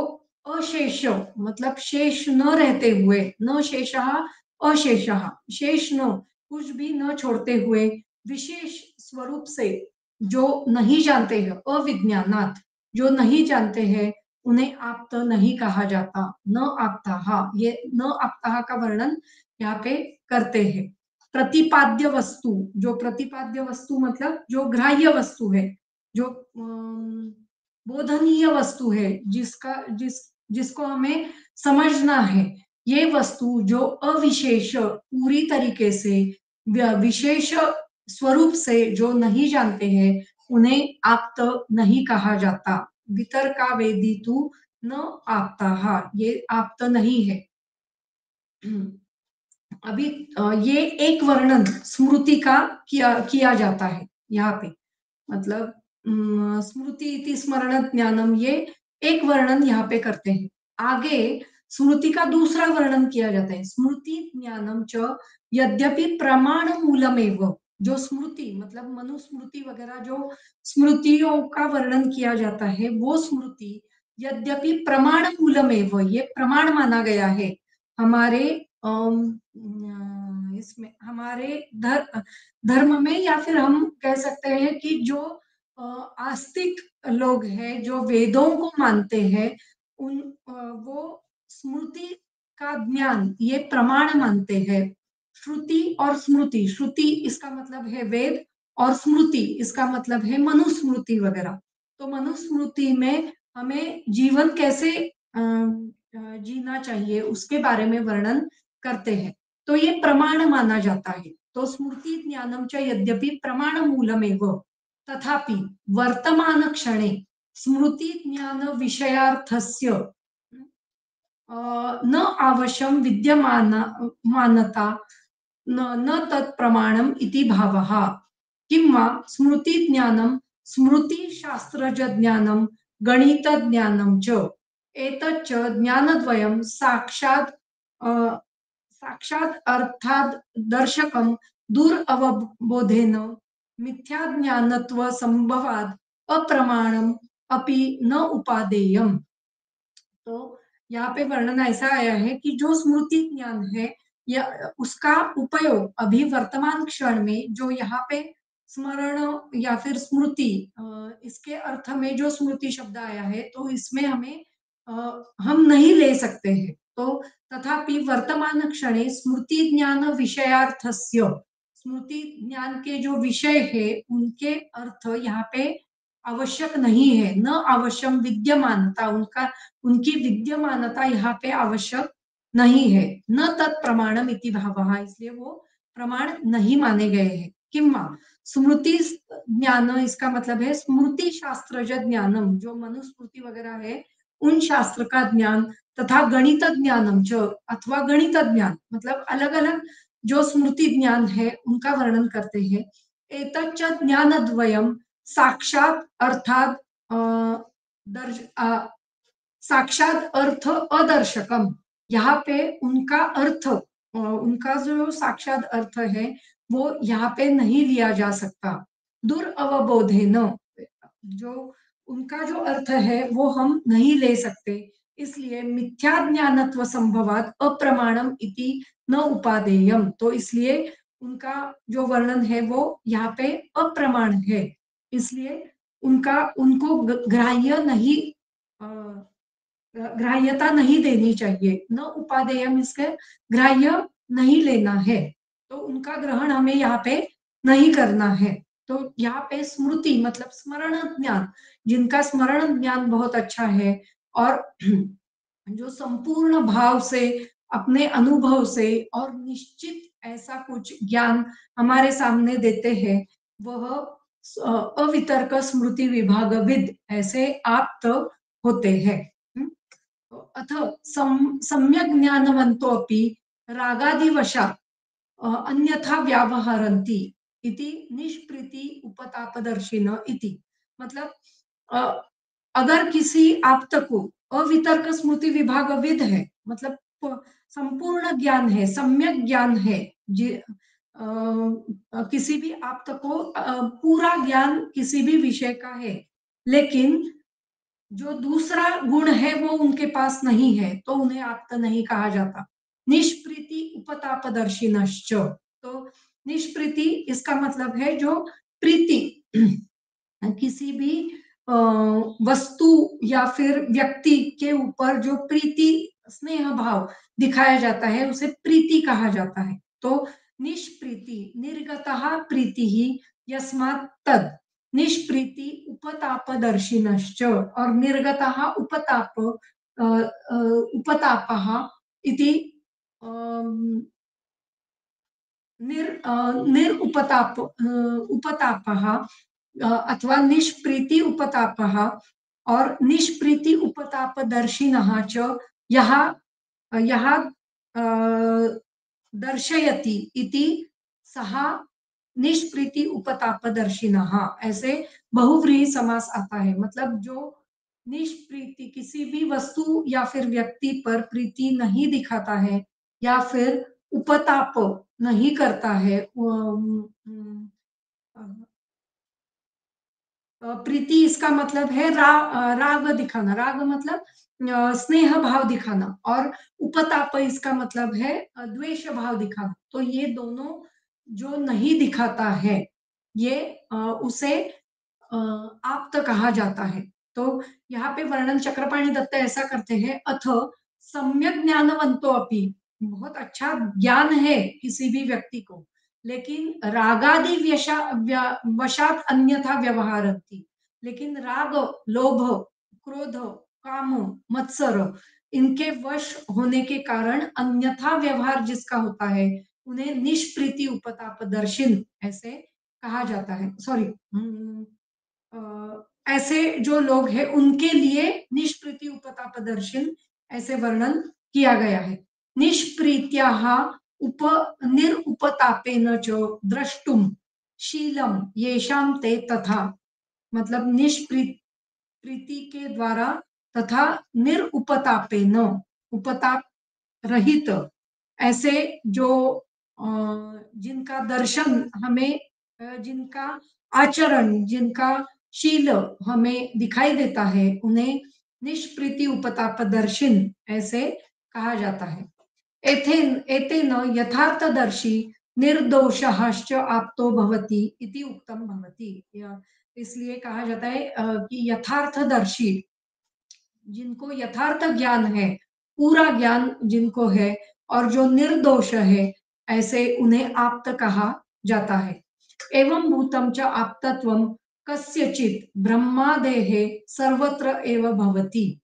अशेष, मतलब शेष न रहते हुए, न शेषः अशेषः, शेष न, कुछ भी न छोड़ते हुए, विशेष स्वरूप से जो नहीं जानते हैं, अविज्ञानात्, जो नहीं जानते हैं, उन्हें आप्त नहीं कहा जाता। न आप्ताः, ये न आप्ताः का वर्णन यहाँ पे करते हैं। प्रतिपाद्य वस्तु, जो प्रतिपाद्य वस्तु मतलब जो ग्राह्य वस्तु है, जो बोधनीय वस्तु है, जिसको हमें समझना है, ये वस्तु जो अविशेष पूरी तरीके से विशेष स्वरूप से जो नहीं जानते हैं, उन्हें आप्त नहीं कहा जाता। वितर्का वेदितु न आप्ताः, ये आप्त नहीं है। अभी ये एक वर्णन स्मृति का किया जाता है यहाँ पे, मतलब स्मृति इति स्मरण ज्ञानम, ये एक वर्णन यहाँ पे करते हैं। आगे स्मृति का दूसरा वर्णन किया जाता है, स्मृति ज्ञानम च यद्यपि प्रमाण मूलमेव। जो स्मृति मतलब मनुस्मृति वगैरह जो स्मृतियों का वर्णन किया जाता है, वो स्मृति यद्यपि प्रमाण मूलमेव, ये प्रमाण माना गया है हमारे इसमें, हमारे धर्म में, या फिर हम कह सकते हैं कि जो आस्तिक लोग हैं, जो वेदों को मानते हैं, वो स्मृति का ज्ञान ये प्रमाण मानते हैं। श्रुति और स्मृति, श्रुति इसका मतलब है वेद, और स्मृति इसका मतलब है मनुस्मृति वगैरह। तो मनुस्मृति में हमें जीवन कैसे जीना चाहिए उसके बारे में वर्णन करते हैं, तो ये प्रमाण माना जाता है। तो स्मृति ज्ञानम च यद्यपि प्रमाण मूलमेव, तथापि वर्तमान क्षणे स्मृति ज्ञान विषयार्थस्य न आवश्यम विद्यमान मानता न तत् प्रमाणम इति भावः। किंवा स्मृतिज्ञानं स्मृतिशास्त्रज्ञानं गणितज्ञानं च एतच्च ज्ञानद्वयं साक्षात् अर्थात् दर्शकं दुरवबोधेन मिथ्याज्ञानत्व संभवाद अप्रमाणम अपि न उपादेयम। तो यहाँ पे वर्णन ऐसा आया है कि जो स्मृति ज्ञान है या उसका उपयोग अभी वर्तमान क्षण में जो यहाँ पे स्मरण या फिर स्मृति इसके अर्थ में जो स्मृति शब्द आया है तो इसमें हमें हम नहीं ले सकते हैं। तो तथापि वर्तमान क्षणे स्मृति ज्ञान विषयार्थस्य स्मृति ज्ञान के जो विषय है उनके अर्थ यहाँ पे आवश्यक नहीं है, न आवश्यम विद्यमानता उनका उनकी विद्यमानता यहाँ पे आवश्यक नहीं है। न तत्प्रमाणम इति भावः, इसलिए वो प्रमाण नहीं माने गए हैं। किंवा स्मृति ज्ञान इसका मतलब है स्मृति शास्त्रज ज्ञानम, जो मनुस्मृति वगैरह है उन शास्त्र का ज्ञान, तथा गणित ज्ञानम च अथवा गणित ज्ञान, मतलब अलग अलग जो स्मृति ज्ञान है उनका वर्णन करते हैं। एतच्च ज्ञानद्वयम साक्षात अर्थात दर्श साक्षात अर्थ अदर्शकम, यहाँ पे उनका अर्थ उनका जो साक्षात अर्थ है वो यहाँ पे नहीं लिया जा सकता। दुरअवबोधेन, जो उनका जो अर्थ है वो हम नहीं ले सकते, इसलिए मिथ्या ज्ञानत्व संभवात अप्रमाणम इति न उपादेयम। तो इसलिए उनका जो वर्णन है वो यहाँ पे अप्रमाण है, इसलिए उनका उनको ग्राह्य नहीं ग्राह्यता नहीं देनी चाहिए। न उपादेयम इसके ग्राह्य नहीं लेना है, तो उनका ग्रहण हमें यहाँ पे नहीं करना है। तो यहाँ पे स्मृति मतलब स्मरण ज्ञान, जिनका स्मरण ज्ञान बहुत अच्छा है और जो संपूर्ण भाव से अपने अनुभव से और निश्चित ऐसा कुछ ज्ञान हमारे सामने देते हैं, वह अवितर्क स्मृति विभागविद ऐसे आप तो होते हैं। अथ सम्यक ज्ञानवन्तोऽपि रागादिवशात् अन्यथा व्यावहरन्ति इति निष्प्रीति उपतापदर्शिन इति। मतलब अ, अगर किसी आप्त को अवितर्क स्मृति विभागविद है, मतलब संपूर्ण ज्ञान है, सम्यक ज्ञान है, किसी भी आप्त को पूरा ज्ञान किसी भी विषय का है, लेकिन जो दूसरा गुण है वो उनके पास नहीं है, तो उन्हें आप्त नहीं कहा जाता। निष्प्रीति उपतापदर्शिनश्च, तो निष्प्रीति इसका मतलब है जो प्रीति किसी भी वस्तु या फिर व्यक्ति के ऊपर जो प्रीति स्नेह भाव दिखाया जाता है उसे प्रीति कहा जाता है। तो निष्प्रीति निर्गतः प्रीति ही यस्मात् तद निष्प्रीति उपतापदर्शिनश्च, और निर्गतः उपतापः इति उपतापः अथवा निष्प्रीति उपतापः और निष्प्रीति उपतापदर्शिनः च यः दर्शयति इति सः निष्प्रीति उपतापदर्शिनः, ऐसे बहुव्रीहि समास आता है। मतलब जो निष्प्रीति किसी भी वस्तु या फिर व्यक्ति पर प्रीति नहीं दिखाता है या फिर उपताप नहीं करता है, प्रीति इसका मतलब है राग दिखाना, राग मतलब स्नेह भाव दिखाना, और उपताप इसका मतलब है द्वेष भाव दिखाना। तो ये दोनों जो नहीं दिखाता है ये उसे आप्त कहा जाता है। तो यहाँ पे वर्णन चक्रपाणि दत्त ऐसा करते हैं, अथ सम्यक ज्ञानवंतो अपि, बहुत अच्छा ज्ञान है किसी भी व्यक्ति को, लेकिन रागादि वशात अन्यथा व्यवहारन्ति, लेकिन राग लोभ क्रोध काम मत्सर इनके वश होने के कारण अन्यथा व्यवहार जिसका होता है उन्हें निष्प्रीति उपतापदर्शिन ऐसे कहा जाता है। सॉरी, ऐसे जो लोग हैं उनके लिए निष्प्रीति उपतापदर्शिन ऐसे वर्णन किया गया है। निष्प्रीत्याः निरुपतापेन च द्रष्टुम, शीलम येषाम ते तथा, मतलब प्रीति के द्वारा तथा निरुपतापेन, उपताप रहित, ऐसे जो जिनका दर्शन हमें, जिनका आचरण, जिनका शील हमें दिखाई देता है, उन्हें निष्प्रीति उपतापदर्शिन ऐसे कहा जाता है। एतेन यथार्थदर्शी निर्दोषश्च आप्तो भवति इति उक्तम भवति। इसलिए कहा जाता है कि यथार्थदर्शी, जिनको यथार्थ ज्ञान है, पूरा ज्ञान जिनको है और जो निर्दोष है, ऐसे उन्हें आप्त कहा जाता है। एवं भूतम च आप्तत्वम कस्यचित् ब्रह्मादेः सर्वत्र एव भवति।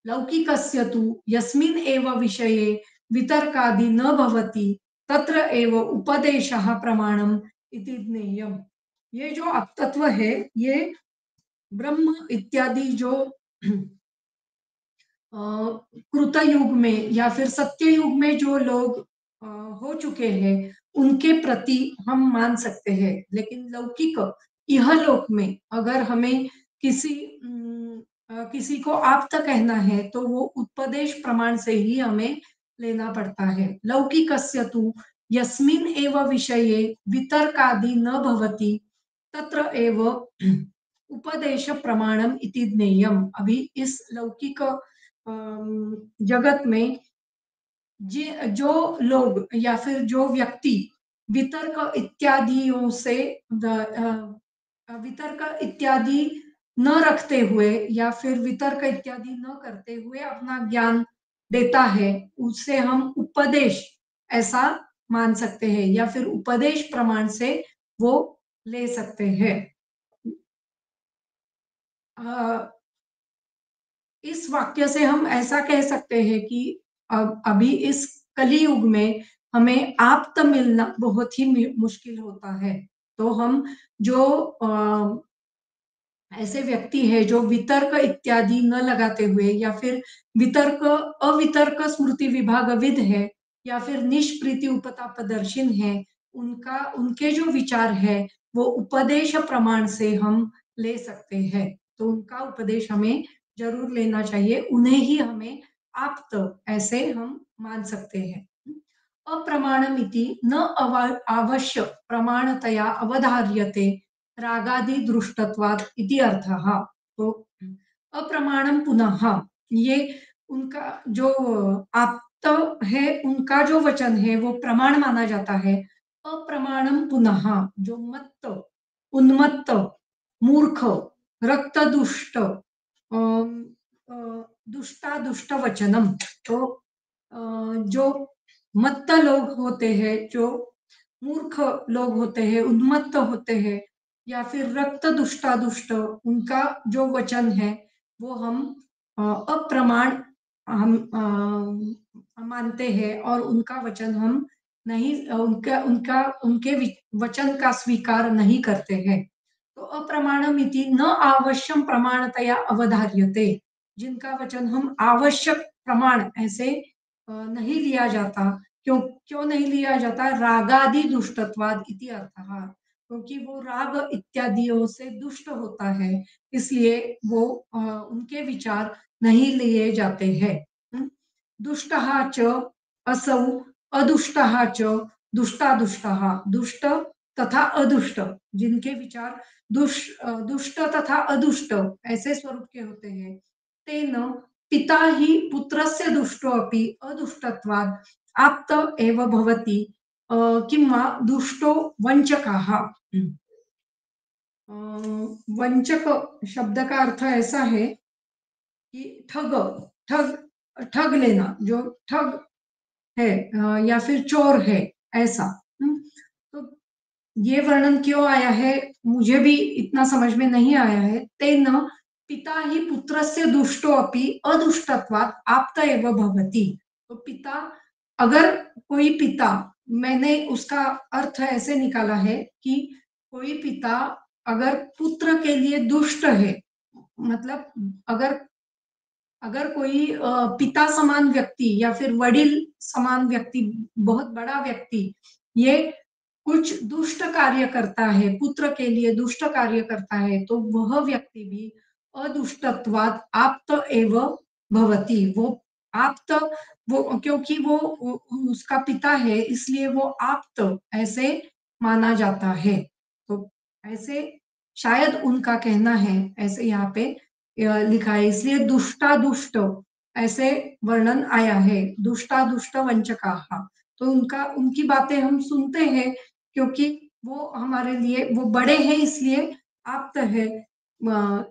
लौकिकस्य तु यस्मिन् एव विषये वितर्कादि न भवति तत्र एव उपदेशः प्रमाणम इति ज्ञेयम्। ये जो आप्तत्व है, ये ब्रह्म इत्यादि जो कृत युग में या फिर सत्य युग में जो लोग हो चुके हैं, उनके प्रति हम मान सकते हैं। लेकिन लौकिक इहलोक में अगर हमें किसी को आप्त कहना है, तो वो उपदेश प्रमाण से ही हमें लेना पड़ता है। लौकिकस्य तु यस्मिन् एव विषये वितर्कादि न भवति तत्र एव उपदेश प्रमाणम इति ज्ञेयम। अभी इस लौकिक जगत में जो लोग या फिर जो व्यक्ति वितर्क इत्यादियों से वितर्क इत्यादि न रखते हुए या फिर वितर्क इत्यादि न करते हुए अपना ज्ञान देता है, उससे हम उपदेश ऐसा मान सकते हैं या फिर उपदेश प्रमाण से वो ले सकते हैं। इस वाक्य से हम ऐसा कह सकते हैं कि अभी इस कलियुग में हमें आप्त मिलना बहुत ही मुश्किल होता है। तो हम जो ऐसे व्यक्ति है जो वितर्क इत्यादि न लगाते हुए या फिर वितर्क अवितर्क स्मृति विभागविद है या फिर निष्प्रीति उपतापदर्शिन है, उनके जो विचार है वो उपदेश प्रमाण से हम ले सकते हैं। तो उनका उपदेश हमें जरूर लेना चाहिए, उन्हें ही हमें आप्त ऐसे हम मान सकते हैं। अप्रमाणमिति न आवश्य प्रमाणतया अवधार्यते रागादि दृष्टत्वात् इति अर्थः। तो अप्रमाणम पुनः, ये उनका जो आप्त है, उनका जो वचन है वो प्रमाण माना जाता है। अप्रमाणम पुनः, जो मत्त, उन्मत्त, मूर्ख, रक्तदुष्ट, दुष्ट वचनम। तो जो मत्त लोग होते हैं, जो मूर्ख लोग होते हैं, उन्मत्त होते हैं, या फिर रक्त दुष्टादुष्ट, उनका जो वचन है वो हम अप्रमाण हम मानते हैं और उनका वचन हम नहीं, उनके वचन का स्वीकार नहीं करते हैं। तो अप्रमाणमिति न आवश्यम प्रमाणतया अवधार्यते, जिनका वचन हम आवश्यक प्रमाण ऐसे नहीं लिया जाता। क्यों नहीं लिया जाता? रागादि दुष्टत्वाद इति अर्थः, क्योंकि वो राग इत्यादियों से दुष्ट होता है, इसलिए वो उनके विचार नहीं लिए जाते हैं। दुष्टः च असौ अदुष्टः च दुष्टादुष्टः, दुष्ट तथा अदुष्ट, जिनके विचार दुष्ट तथा अदुष्ट ऐसे स्वरूप के होते हैं, तेन पिता ही पुत्रस्य दुष्टो अपि अदुष्टत्वात् आप्त एव भवति किंवा दुष्टो वंचकाः। वंचक शब्द का अर्थ ऐसा है कि ठग, ठग ठग लेना, जो ठग है या फिर चोर है, ऐसा। तो ये वर्णन क्यों आया है मुझे भी इतना समझ में नहीं आया है। तेन पिता ही पुत्रस्य दुष्टो अपि अदुष्टत्वात् आप्त एव भवति। तो पिता, अगर कोई पिता, मैंने उसका अर्थ ऐसे निकाला है कि कोई पिता अगर पुत्र के लिए दुष्ट है, मतलब अगर कोई पिता समान व्यक्ति या फिर वडिल समान व्यक्ति, बहुत बड़ा व्यक्ति, ये कुछ दुष्ट कार्य करता है, पुत्र के लिए दुष्ट कार्य करता है, तो वह व्यक्ति भी अदुष्टत्वात् आप्त एव भवति। वो आप्त, वो क्योंकि वो उसका पिता है, इसलिए वो आप्त ऐसे माना जाता है। तो ऐसे शायद उनका कहना है, ऐसे यहाँ पे लिखा है, इसलिए दुष्टादुष्ट ऐसे वर्णन आया है, दुष्टादुष्ट वंचकाः। तो उनका, उनकी बातें हम सुनते हैं क्योंकि वो हमारे लिए, वो बड़े हैं इसलिए आप्त है। अ,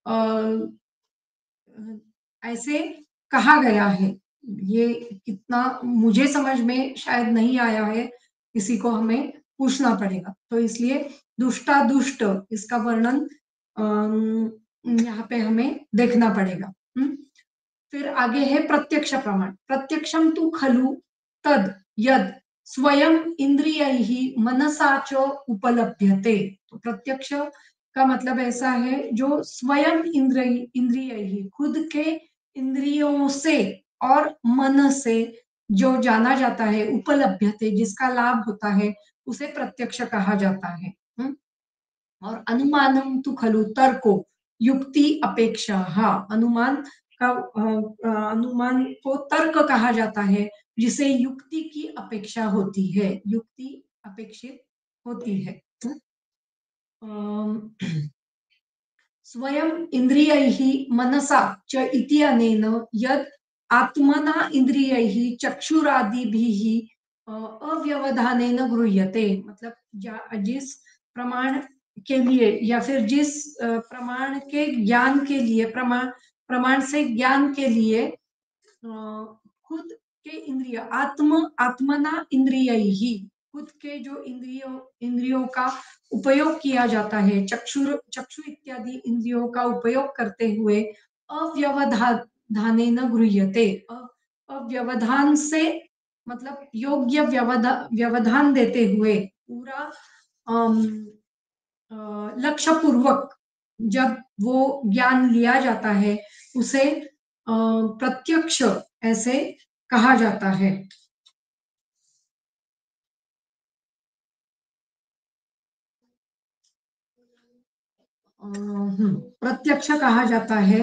अ, ऐसे कहा गया है। ये कितना मुझे समझ में शायद नहीं आया है, किसी को हमें पूछना पड़ेगा। तो इसलिए दुष्टादुष्ट इसका वर्णन यहाँ पे हमें देखना पड़ेगा। फिर आगे है प्रत्यक्ष प्रमाण। प्रत्यक्षम तु खलु तद यद स्वयं इंद्रियैः मनसा च उपलभ्यते। तो प्रत्यक्ष का मतलब ऐसा है जो स्वयं इंद्रिय खुद के इंद्रियों से और मन से जो जाना जाता है, उपलभ्यते जिसका लाभ होता है, उसे प्रत्यक्ष कहा जाता है। और अनुमानम तु खलु तर्को युक्ति अपेक्षा। हाँ, अनुमान का अनुमान को तर्क कहा जाता है, जिसे युक्ति की अपेक्षा होती है, युक्ति अपेक्षित होती है। स्वयं इंद्रियैः मनसा च इति अनेन यद आत्मना इंद्रियैः चक्षुरादिभिः अव्यवधानेन गृह्यते। मतलब जिस प्रमाण के लिए या फिर जिस प्रमाण के ज्ञान के लिए, प्रमाण से ज्ञान के लिए खुद के इंद्रिय, आत्मना इंद्रिय ही, खुद के जो इंद्रियों का उपयोग किया जाता है, चक्षु इत्यादि इंद्रियों का उपयोग करते हुए अव्यवधानेन गृह्यते। अव्यवधान से मतलब योग्य व्यवधान देते हुए, पूरा लक्ष्य पूर्वक जब वो ज्ञान लिया जाता है, उसे प्रत्यक्ष ऐसे कहा जाता है। प्रत्यक्ष कहा जाता है।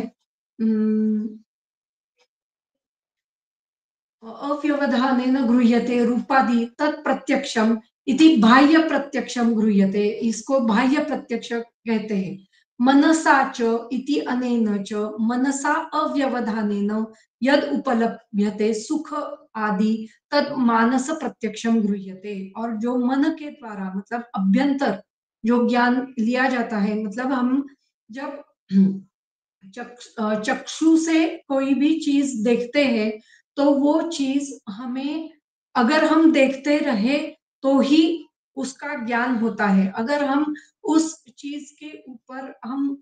अव्यवधानेन गृह्यते रूपादि तत्प्रत्यक्षम इति बाह्य प्रत्यक्षम गृह्यते। इसको बाह्य प्रत्यक्ष कहते हैं। मनसा च इति अनेन च मनसा अव्यवधानेन यद उपलभ्यते सुख आदि तद मानस प्रत्यक्षम गृह्यते। और जो मन के द्वारा, मतलब अभ्यंतर जो ज्ञान लिया जाता है, मतलब हम जब चक्षु से कोई भी चीज देखते हैं, तो वो चीज हमें, अगर हम देखते रहे तो ही उसका ज्ञान होता है। अगर हम उस चीज के ऊपर हम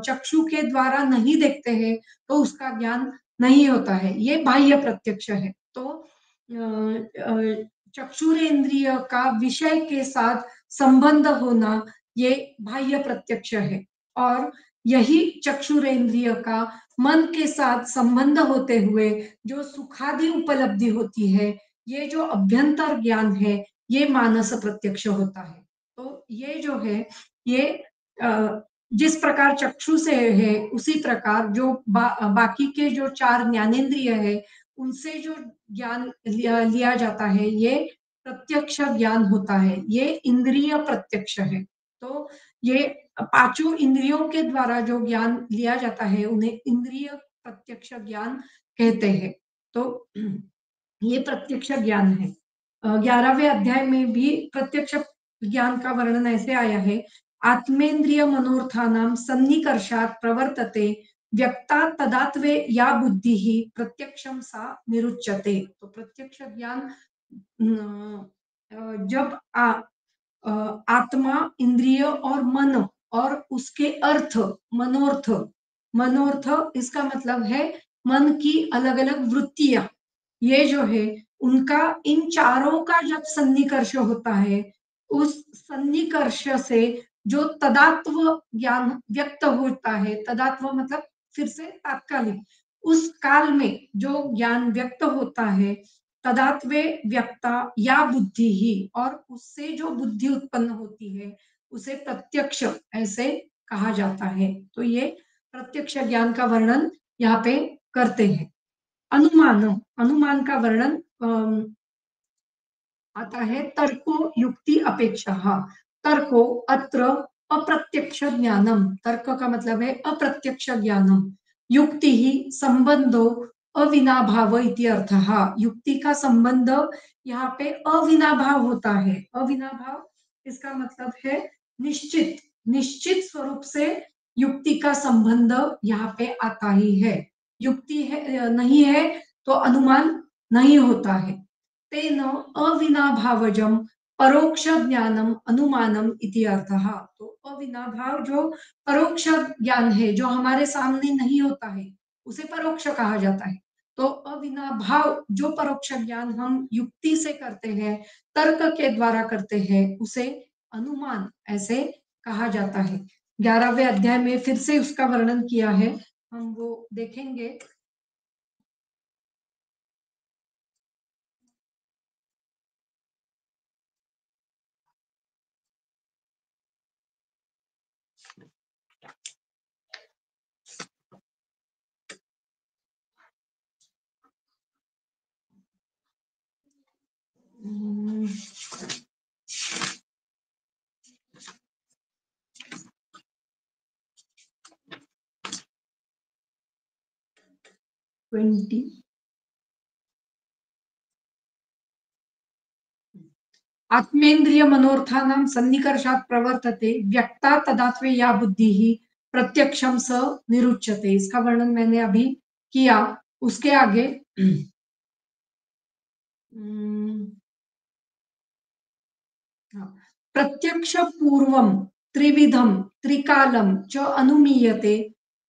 चक्षु के द्वारा नहीं देखते हैं, तो उसका ज्ञान नहीं होता है। ये बाह्य प्रत्यक्ष है। तो चक्षुरेंद्रिय का विषय के साथ संबंध होना, ये बाह्य प्रत्यक्ष है। और यही चक्षुरेंद्रिय का मन के साथ संबंध होते हुए जो सुखादि उपलब्धि होती है, ये जो अभ्यंतर ज्ञान है, ये मानस प्रत्यक्ष होता है। तो ये जो है, ये जिस प्रकार चक्षु से है, उसी प्रकार जो बाकी के जो चार ज्ञानेन्द्रिय है, उनसे जो ज्ञान लिया जाता है, ये प्रत्यक्ष ज्ञान होता है। ये इंद्रिय प्रत्यक्ष है। तो ये पांचों इंद्रियों के द्वारा जो ज्ञान लिया जाता है, उन्हें इंद्रिय प्रत्यक्ष ज्ञान कहते हैं। तो ये प्रत्यक्ष ज्ञान है। 11वें अध्याय में भी प्रत्यक्ष ज्ञान का वर्णन ऐसे आया है। आत्मेन्द्रिय मनोर्थानां सन्निकर्षात् प्रवर्तते व्यक्ता तदात्वे या बुद्धि ही प्रत्यक्षम सा निरुच्यते। तो प्रत्यक्ष ज्ञान जब आत्मा, इंद्रिय और मन और उसके अर्थ, मनोर्थ, मनोर्थ इसका मतलब है मन की अलग अलग वृत्तियां, ये जो है उनका, इन चारों का जब सन्निकर्ष होता है, उस सन्निकर्ष से जो तदात्व ज्ञान व्यक्त होता है, तदात्व मतलब फिर से तात्कालिक, उस काल में जो ज्ञान व्यक्त होता है, तदात्वे व्यक्ता या बुद्धि ही, और उससे जो बुद्धि उत्पन्न होती है उसे प्रत्यक्ष ऐसे कहा जाता है। तो ये प्रत्यक्ष ज्ञान का वर्णन यहाँ पे करते हैं। अनुमान, अनुमान का वर्णन आता है तर्को युक्ति अपेक्षा। तर्को अत्र अप्रत्यक्ष ज्ञानम, तर्क का मतलब है अप्रत्यक्ष ज्ञानम, युक्ति ही संबंधो अविनाभाव इति अर्थः। युक्ति का संबंध यहाँ पे अविनाभाव होता है। अविनाभाव इसका मतलब है निश्चित, निश्चित स्वरूप से युक्ति का संबंध यहाँ पे आता ही है। युक्ति है नहीं है तो अनुमान नहीं होता है। तेन अविनाभावजम परोक्ष ज्ञानम अनुमानम इति अर्थः। तो अविनाभाव जो परोक्ष ज्ञान है, जो हमारे सामने नहीं होता है, उसे परोक्ष कहा जाता है। तो अविनाभाव जो परोक्ष ज्ञान हम युक्ति से करते हैं, तर्क के द्वारा करते हैं, उसे अनुमान ऐसे कहा जाता है। 11वें अध्याय में फिर से उसका वर्णन किया है, हम वो देखेंगे। हम्म, 20 आत्मेन्द्रिय मनोर्थानां सन्निकर्षात् प्रवर्तते व्यक्ता तदात्वे या बुद्धि ही प्रत्यक्षम स निरुच्यते। इसका वर्णन मैंने अभी किया। उसके आगे प्रत्यक्ष पूर्वम त्रिविधम त्रिकालम च अनुमीयते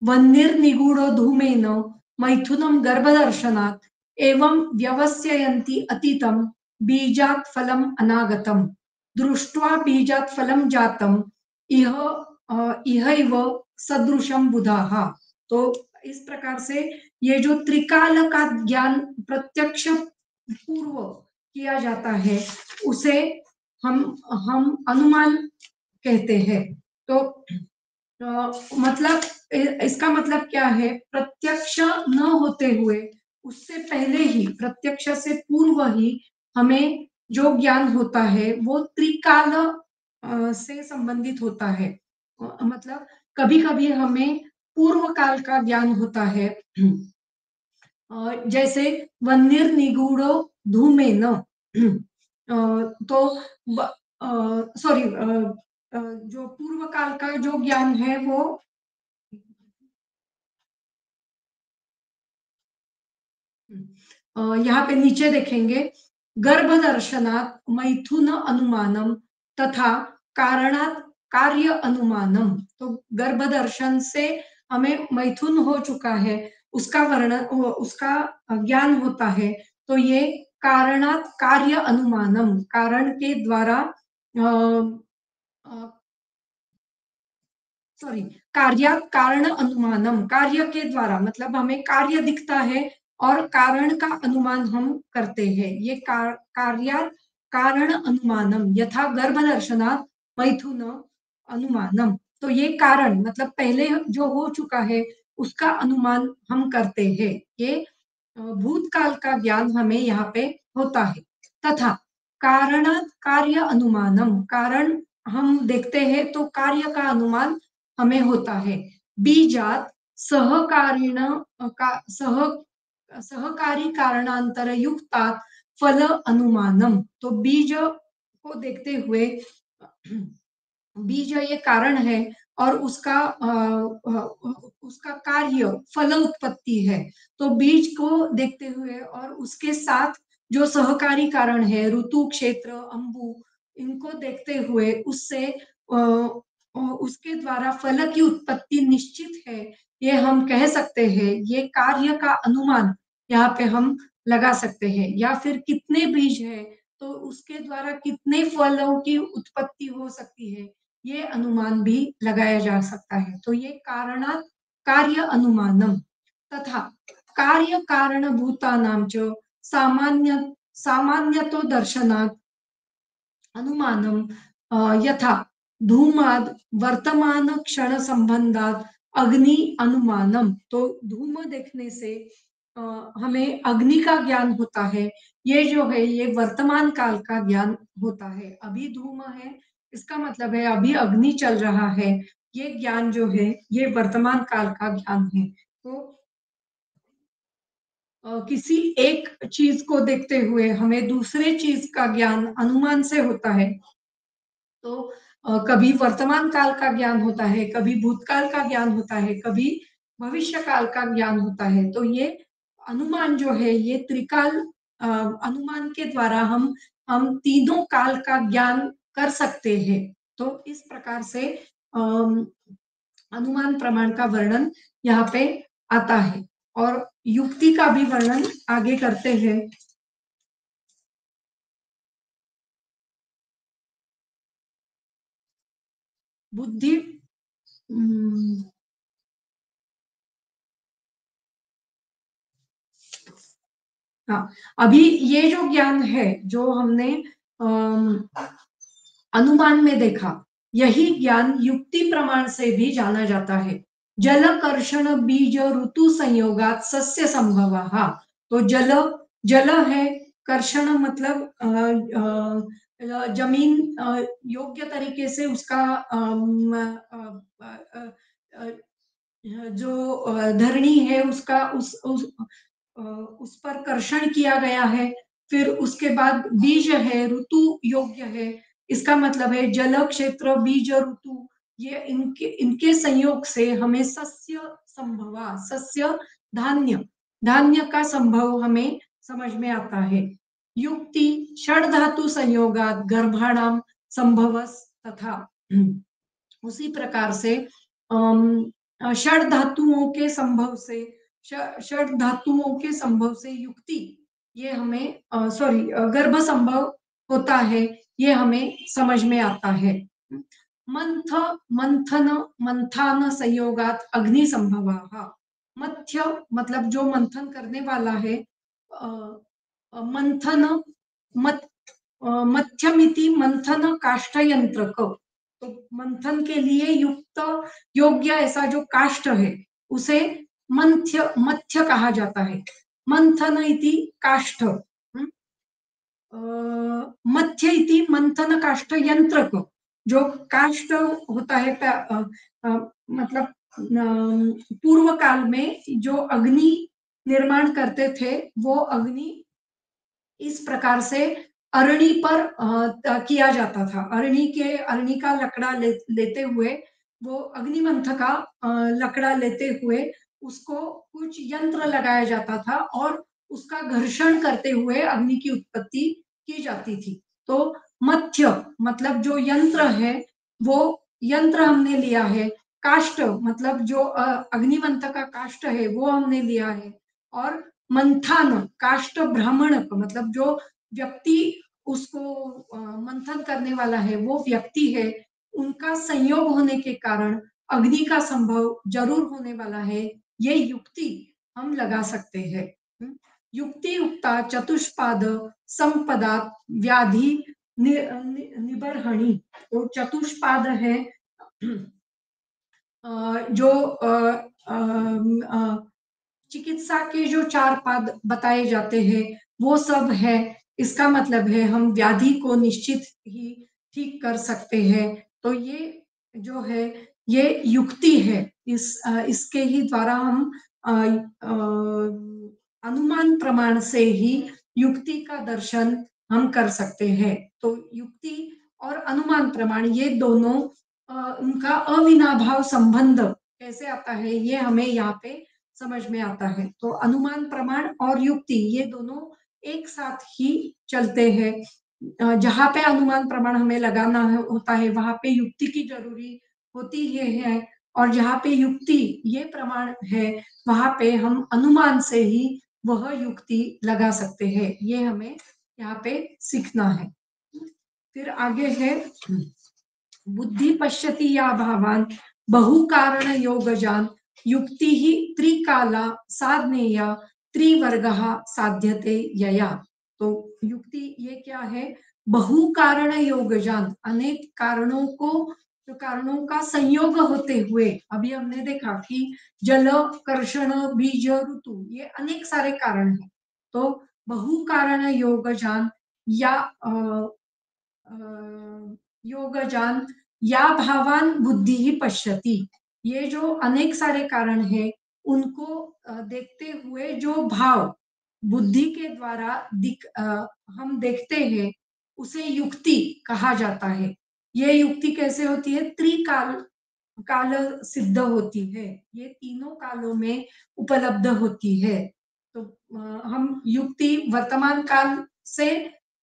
वह्निर्निगूढ़ धूमेन मैथुनम गर्भदर्शनात् एवं व्यवस्ययन्ति अतीतम बीजात् फलम अनागतम दृष्ट्वा बीजात् फलम जातम इह इहैव सदृशम बुधाः। तो इस प्रकार से ये जो त्रिकाल का ज्ञान प्रत्यक्ष पूर्व किया जाता है, उसे हम अनुमान कहते हैं। तो मतलब इसका मतलब क्या है, प्रत्यक्ष न होते हुए उससे पहले ही, प्रत्यक्ष से पूर्व ही हमें जो ज्ञान होता है वो त्रिकाल से संबंधित होता है। मतलब कभी कभी हमें पूर्व काल का ज्ञान होता है, जैसे वन्यर निगूढ़ो धूमेन। तो सॉरी, जो पूर्व काल का जो ज्ञान है वो यहाँ पे नीचे देखेंगे, गर्भ दर्शनात् मैथुन अनुमानम तथा कारणात् कार्य अनुमानम। तो गर्भ दर्शन से हमें मैथुन हो चुका है, उसका वर्णन, उसका ज्ञान होता है। तो ये कारणात् कार्य अनुमानम, कारण के द्वारा सॉरी, कार्य कारण अनुमानम, कार्य के द्वारा मतलब हमें कार्य दिखता है और कारण का अनुमान हम करते हैं। ये कार्य कारण अनुमानम यथा गर्भदर्शनात् मैथुन अनुमानम। तो ये कारण मतलब पहले जो हो चुका है उसका अनुमान हम करते हैं। ये भूतकाल का ज्ञान हमें यहाँ पे होता है। तथा कारणात् कार्य अनुमानम, कारण हम देखते हैं तो कार्य का अनुमान हमें होता है। बीजात सहकारिण का सहकारी कारणांतर युक्तात् फल अनुमानम। तो बीज को देखते हुए, बीज ये कारण है और उसका कार्य फल उत्पत्ति है। तो बीज को देखते हुए और उसके साथ जो सहकारी कारण है ऋतु क्षेत्र अंबु, इनको देखते हुए उससे उसके द्वारा फल की उत्पत्ति निश्चित है, ये हम कह सकते हैं। ये कार्य का अनुमान यहाँ पे हम लगा सकते हैं। या फिर कितने बीज है तो उसके द्वारा कितने फलों की उत्पत्ति हो सकती है, ये अनुमान भी लगाया जा सकता है। तो ये कारणात् कार्य अनुमानम तथा कार्य कारण भूतानां च सामान्य सामान्यतो दर्शनात् अनुमानम यथा धूमाद वर्तमान क्षण संबंधात अग्नि अनुमानम। तो धूम देखने से अ, हमें अग्नि का ज्ञान होता है। ये जो है ये वर्तमान काल का ज्ञान होता है। अभी धूम है, इसका मतलब है अभी अग्नि चल रहा है। ये ज्ञान जो है ये वर्तमान काल का ज्ञान है। तो किसी एक चीज को देखते हुए हमें दूसरे चीज का ज्ञान अनुमान से होता है। तो कभी वर्तमान काल का ज्ञान होता है, कभी भूतकाल का ज्ञान होता है, कभी भविष्य काल का ज्ञान होता है। तो ये अनुमान जो है ये त्रिकाल अनुमान के द्वारा हम तीनों काल का ज्ञान कर सकते हैं। तो इस प्रकार से अम, अनुमान प्रमाण का वर्णन यहाँ पे आता है। और युक्ति का भी वर्णन आगे करते हैं। बुद्धि हाँ, अभी ये जो ज्ञान है जो हमने अम, अनुमान में देखा, यही ज्ञान युक्ति प्रमाण से भी जाना जाता है। जल कर्षण बीज ऋतु संयोगात सस्य संभव। तो जल जल है, कर्षण मतलब जमीन योग्य तरीके से उसका जो धरणी है उसका उस पर कर्षण किया गया है। फिर उसके बाद बीज है, ऋतु योग्य है। इसका मतलब है जल क्षेत्र बीज ऋतु, ये इनके इनके संयोग से हमें सस्य संभवा, सस्य धान्य, धान्य का संभव हमें समझ में आता है। युक्ति षड धातु संयोगात गर्भाणाम संभवस तथा। उसी प्रकार से षड धातुओं के संभव से, षड धातुओं के संभव से युक्ति ये हमें सॉरी गर्भ संभव होता है, ये हमें समझ में आता है। मंथ मंथन मंथान संयोगात अग्नि संभव। मध्य मतलब जो मंथन करने वाला है। मंथन मत मध्यमिति मंथन काष्ठ यंत्रक। तो मंथन के लिए युक्त योग्य ऐसा जो काष्ठ है उसे मध्य मध्य कहा जाता है। मंथन इति काष्ठ, मध्य इति मंथन काष्ठ यंत्रक। जो काष्ठ होता है मतलब पूर्व काल में जो अग्नि निर्माण करते थे वो अग्नि इस प्रकार से अरणी पर किया जाता था। अरणी का लकड़ा लेते हुए वो अग्निमंथ का लकड़ा लेते हुए उसको कुछ यंत्र लगाया जाता था और उसका घर्षण करते हुए अग्नि की उत्पत्ति की जाती थी। तो मध्य मतलब जो यंत्र है वो यंत्र हमने लिया है। काष्ठ मतलब जो अग्निमंथ का काष्ठ है वो हमने लिया है। और मंथन काष्ठ ब्राह्मणक मतलब जो व्यक्ति उसको मंथन करने वाला है वो व्यक्ति है, उनका संयोग होने के कारण अग्नि का संभव जरूर होने वाला है। ये युक्ति हम लगा सकते हैं। युक्ति युक्ता चतुष्पाद संपदा व्याधि निबर्हणी। तो चतुष्पाद है जो चिकित्सा के जो चार पाद बताए जाते हैं वो सब है। इसका मतलब है हम व्याधि को निश्चित ही ठीक कर सकते हैं। तो ये जो है ये युक्ति है। इसके ही द्वारा हम अनुमान प्रमाण से ही युक्ति का दर्शन हम कर सकते हैं। तो युक्ति और अनुमान प्रमाण ये दोनों उनका अविनाभाव संबंध कैसे आता है ये हमें यहाँ पे समझ में आता है। तो अनुमान प्रमाण और युक्ति ये दोनों एक साथ ही चलते हैं। जहाँ पे अनुमान प्रमाण हमें लगाना होता है वहां पे युक्ति की जरूरी होती है। और जहाँ पे युक्ति ये प्रमाण है वहां पे हम अनुमान से ही वह युक्ति लगा सकते हैं। ये हमें यहाँ पे सीखना है। फिर आगे है बुद्धि पश्यति या भावान बहु कारण योगजान युक्ति ही त्रिकाला साधनेय त्रिवर्ग साध्यते यया। तो युक्ति ये क्या है? बहु कारण योगजान, अनेक कारणों का संयोग होते हुए, अभी हमने देखा कि जल, कर्षण, बीज, ऋतु, ये अनेक सारे कारण हैं। तो बहु कारण योगजान या योगजान या भावान बुद्धि ही पश्यति, ये जो अनेक सारे कारण हैं उनको देखते हुए जो भाव बुद्धि के द्वारा हम देखते हैं उसे युक्ति कहा जाता है। ये युक्ति कैसे होती है? त्रिकाल काल सिद्ध होती है, ये तीनों कालों में उपलब्ध होती है। तो हम युक्ति वर्तमान काल से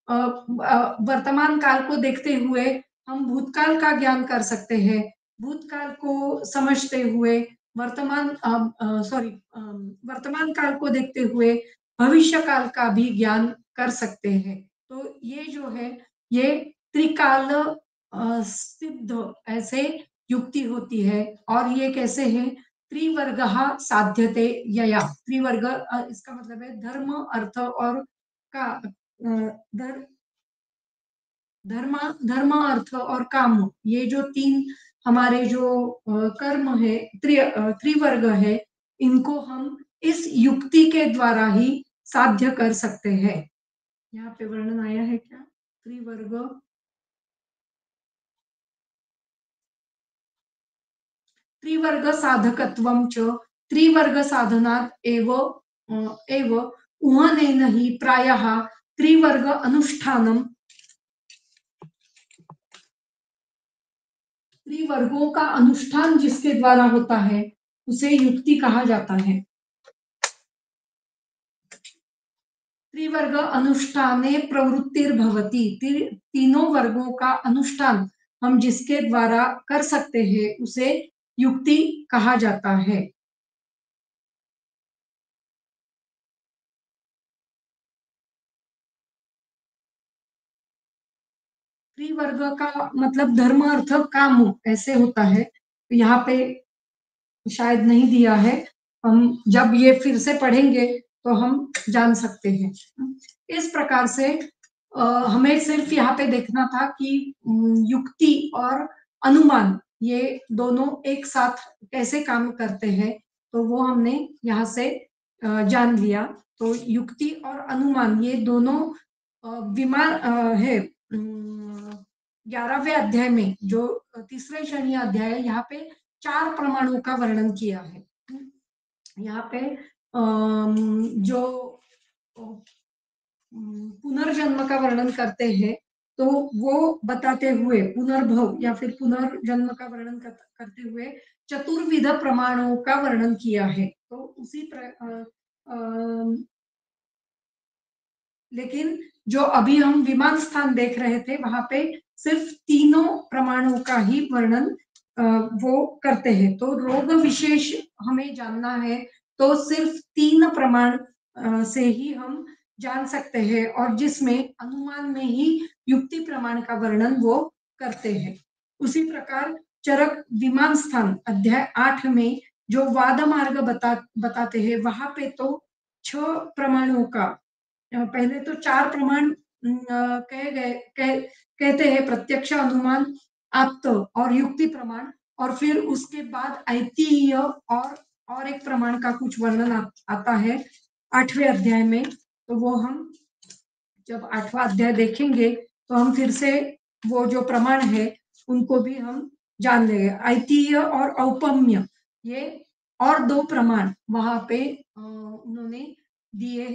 वर्तमान काल को देखते हुए हम भूतकाल का ज्ञान कर सकते हैं। भूतकाल को समझते हुए वर्तमान काल को देखते हुए भविष्य काल का भी ज्ञान कर सकते हैं। तो ये जो है ये त्रिकाल सिद्ध ऐसे युक्ति होती है। और ये कैसे है? त्रिवर्ग साध्यते यया, त्रिवर्ग इसका मतलब है धर्म, अर्थ और का धर, धर्म, अर्थ और काम, ये जो तीन हमारे जो कर्म है, त्रिवर्ग है, इनको हम इस युक्ति के द्वारा ही साध्य कर सकते हैं। यहाँ पे वर्णन आया है क्या? त्रिवर्ग साधकत्वं च त्रिवर्ग साधनात् एव उहनेन ही प्रायः त्रिवर्ग अनुष्ठानम, त्रिवर्गों का अनुष्ठान जिसके द्वारा होता है उसे युक्ति कहा जाता है। त्रिवर्ग अनुष्ठाने प्रवृत्तिर्भवति, तीनों वर्गों का अनुष्ठान हम जिसके द्वारा कर सकते हैं उसे युक्ति कहा जाता है। त्रिवर्ग का मतलब धर्म, अर्थ, काम ऐसे होता है। तो यहाँ पे शायद नहीं दिया है, हम जब ये फिर से पढ़ेंगे तो हम जान सकते हैं। इस प्रकार से हमें सिर्फ यहाँ पे देखना था कि युक्ति और अनुमान ये दोनों एक साथ कैसे काम करते हैं, तो वो हमने यहाँ से जान लिया। तो युक्ति और अनुमान ये दोनों विमान है 11वें अध्याय में, जो तीसरे शनि अध्याय है, यहाँ पे 4 प्रमाणों का वर्णन किया है। यहाँ पे जो पुनर्जन्म का वर्णन करते हैं, तो वो बताते हुए पुनर्भव या फिर पुनर्जन्म का वर्णन करते हुए चतुर्विध प्रमाणों का वर्णन किया है। तो लेकिन जो अभी हम विमान स्थान देख रहे थे वहां पे सिर्फ तीनों प्रमाणों का ही वर्णन वो करते हैं। तो रोग विशेष हमें जानना है तो सिर्फ 3 प्रमाण से ही हम जान सकते हैं, और जिसमें अनुमान में ही युक्ति प्रमाण का वर्णन वो करते हैं। उसी प्रकार चरक विमान स्थान अध्याय 8 में जो वाद मार्ग बताते हैं, वहां पे तो 6 प्रमाणों का, पहले तो 4 प्रमाण कहते हैं, प्रत्यक्ष, अनुमान, आप्त और युक्ति प्रमाण, और फिर उसके बाद ऐतीय और एक प्रमाण का कुछ वर्णन आता है 8वें अध्याय में। तो वो हम जब 8वां अध्याय देखेंगे तो हम फिर से वो जो प्रमाण है उनको भी हम जान लेंगे। ऐतीय और औपम्य, ये और 2 प्रमाण वहां पे उन्होंने दिए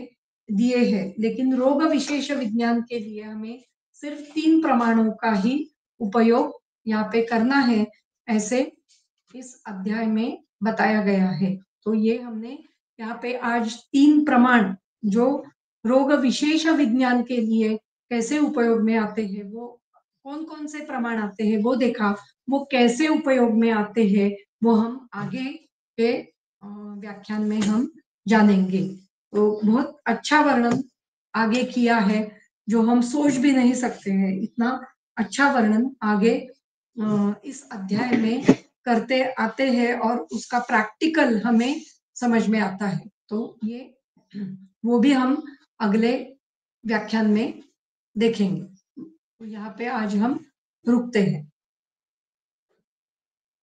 दिए हैं, लेकिन रोग विशेष विज्ञान के लिए हमें सिर्फ 3 प्रमाणों का ही उपयोग यहाँ पे करना है, ऐसे इस अध्याय में बताया गया है। तो ये हमने यहाँ पे आज 3 प्रमाण जो रोग विशेष विज्ञान के लिए कैसे उपयोग में आते हैं, वो कौन कौन से प्रमाण आते हैं वो देखा, वो कैसे उपयोग में आते हैं वो हम आगे के व्याख्यान में हम जानेंगे। तो बहुत अच्छा वर्णन आगे किया है, जो हम सोच भी नहीं सकते हैं, इतना अच्छा वर्णन आगे इस अध्याय में करते आते हैं और उसका प्रैक्टिकल हमें समझ में आता है। तो ये वो भी हम अगले व्याख्यान में देखेंगे। तो यहाँ पे आज हम रुकते हैं।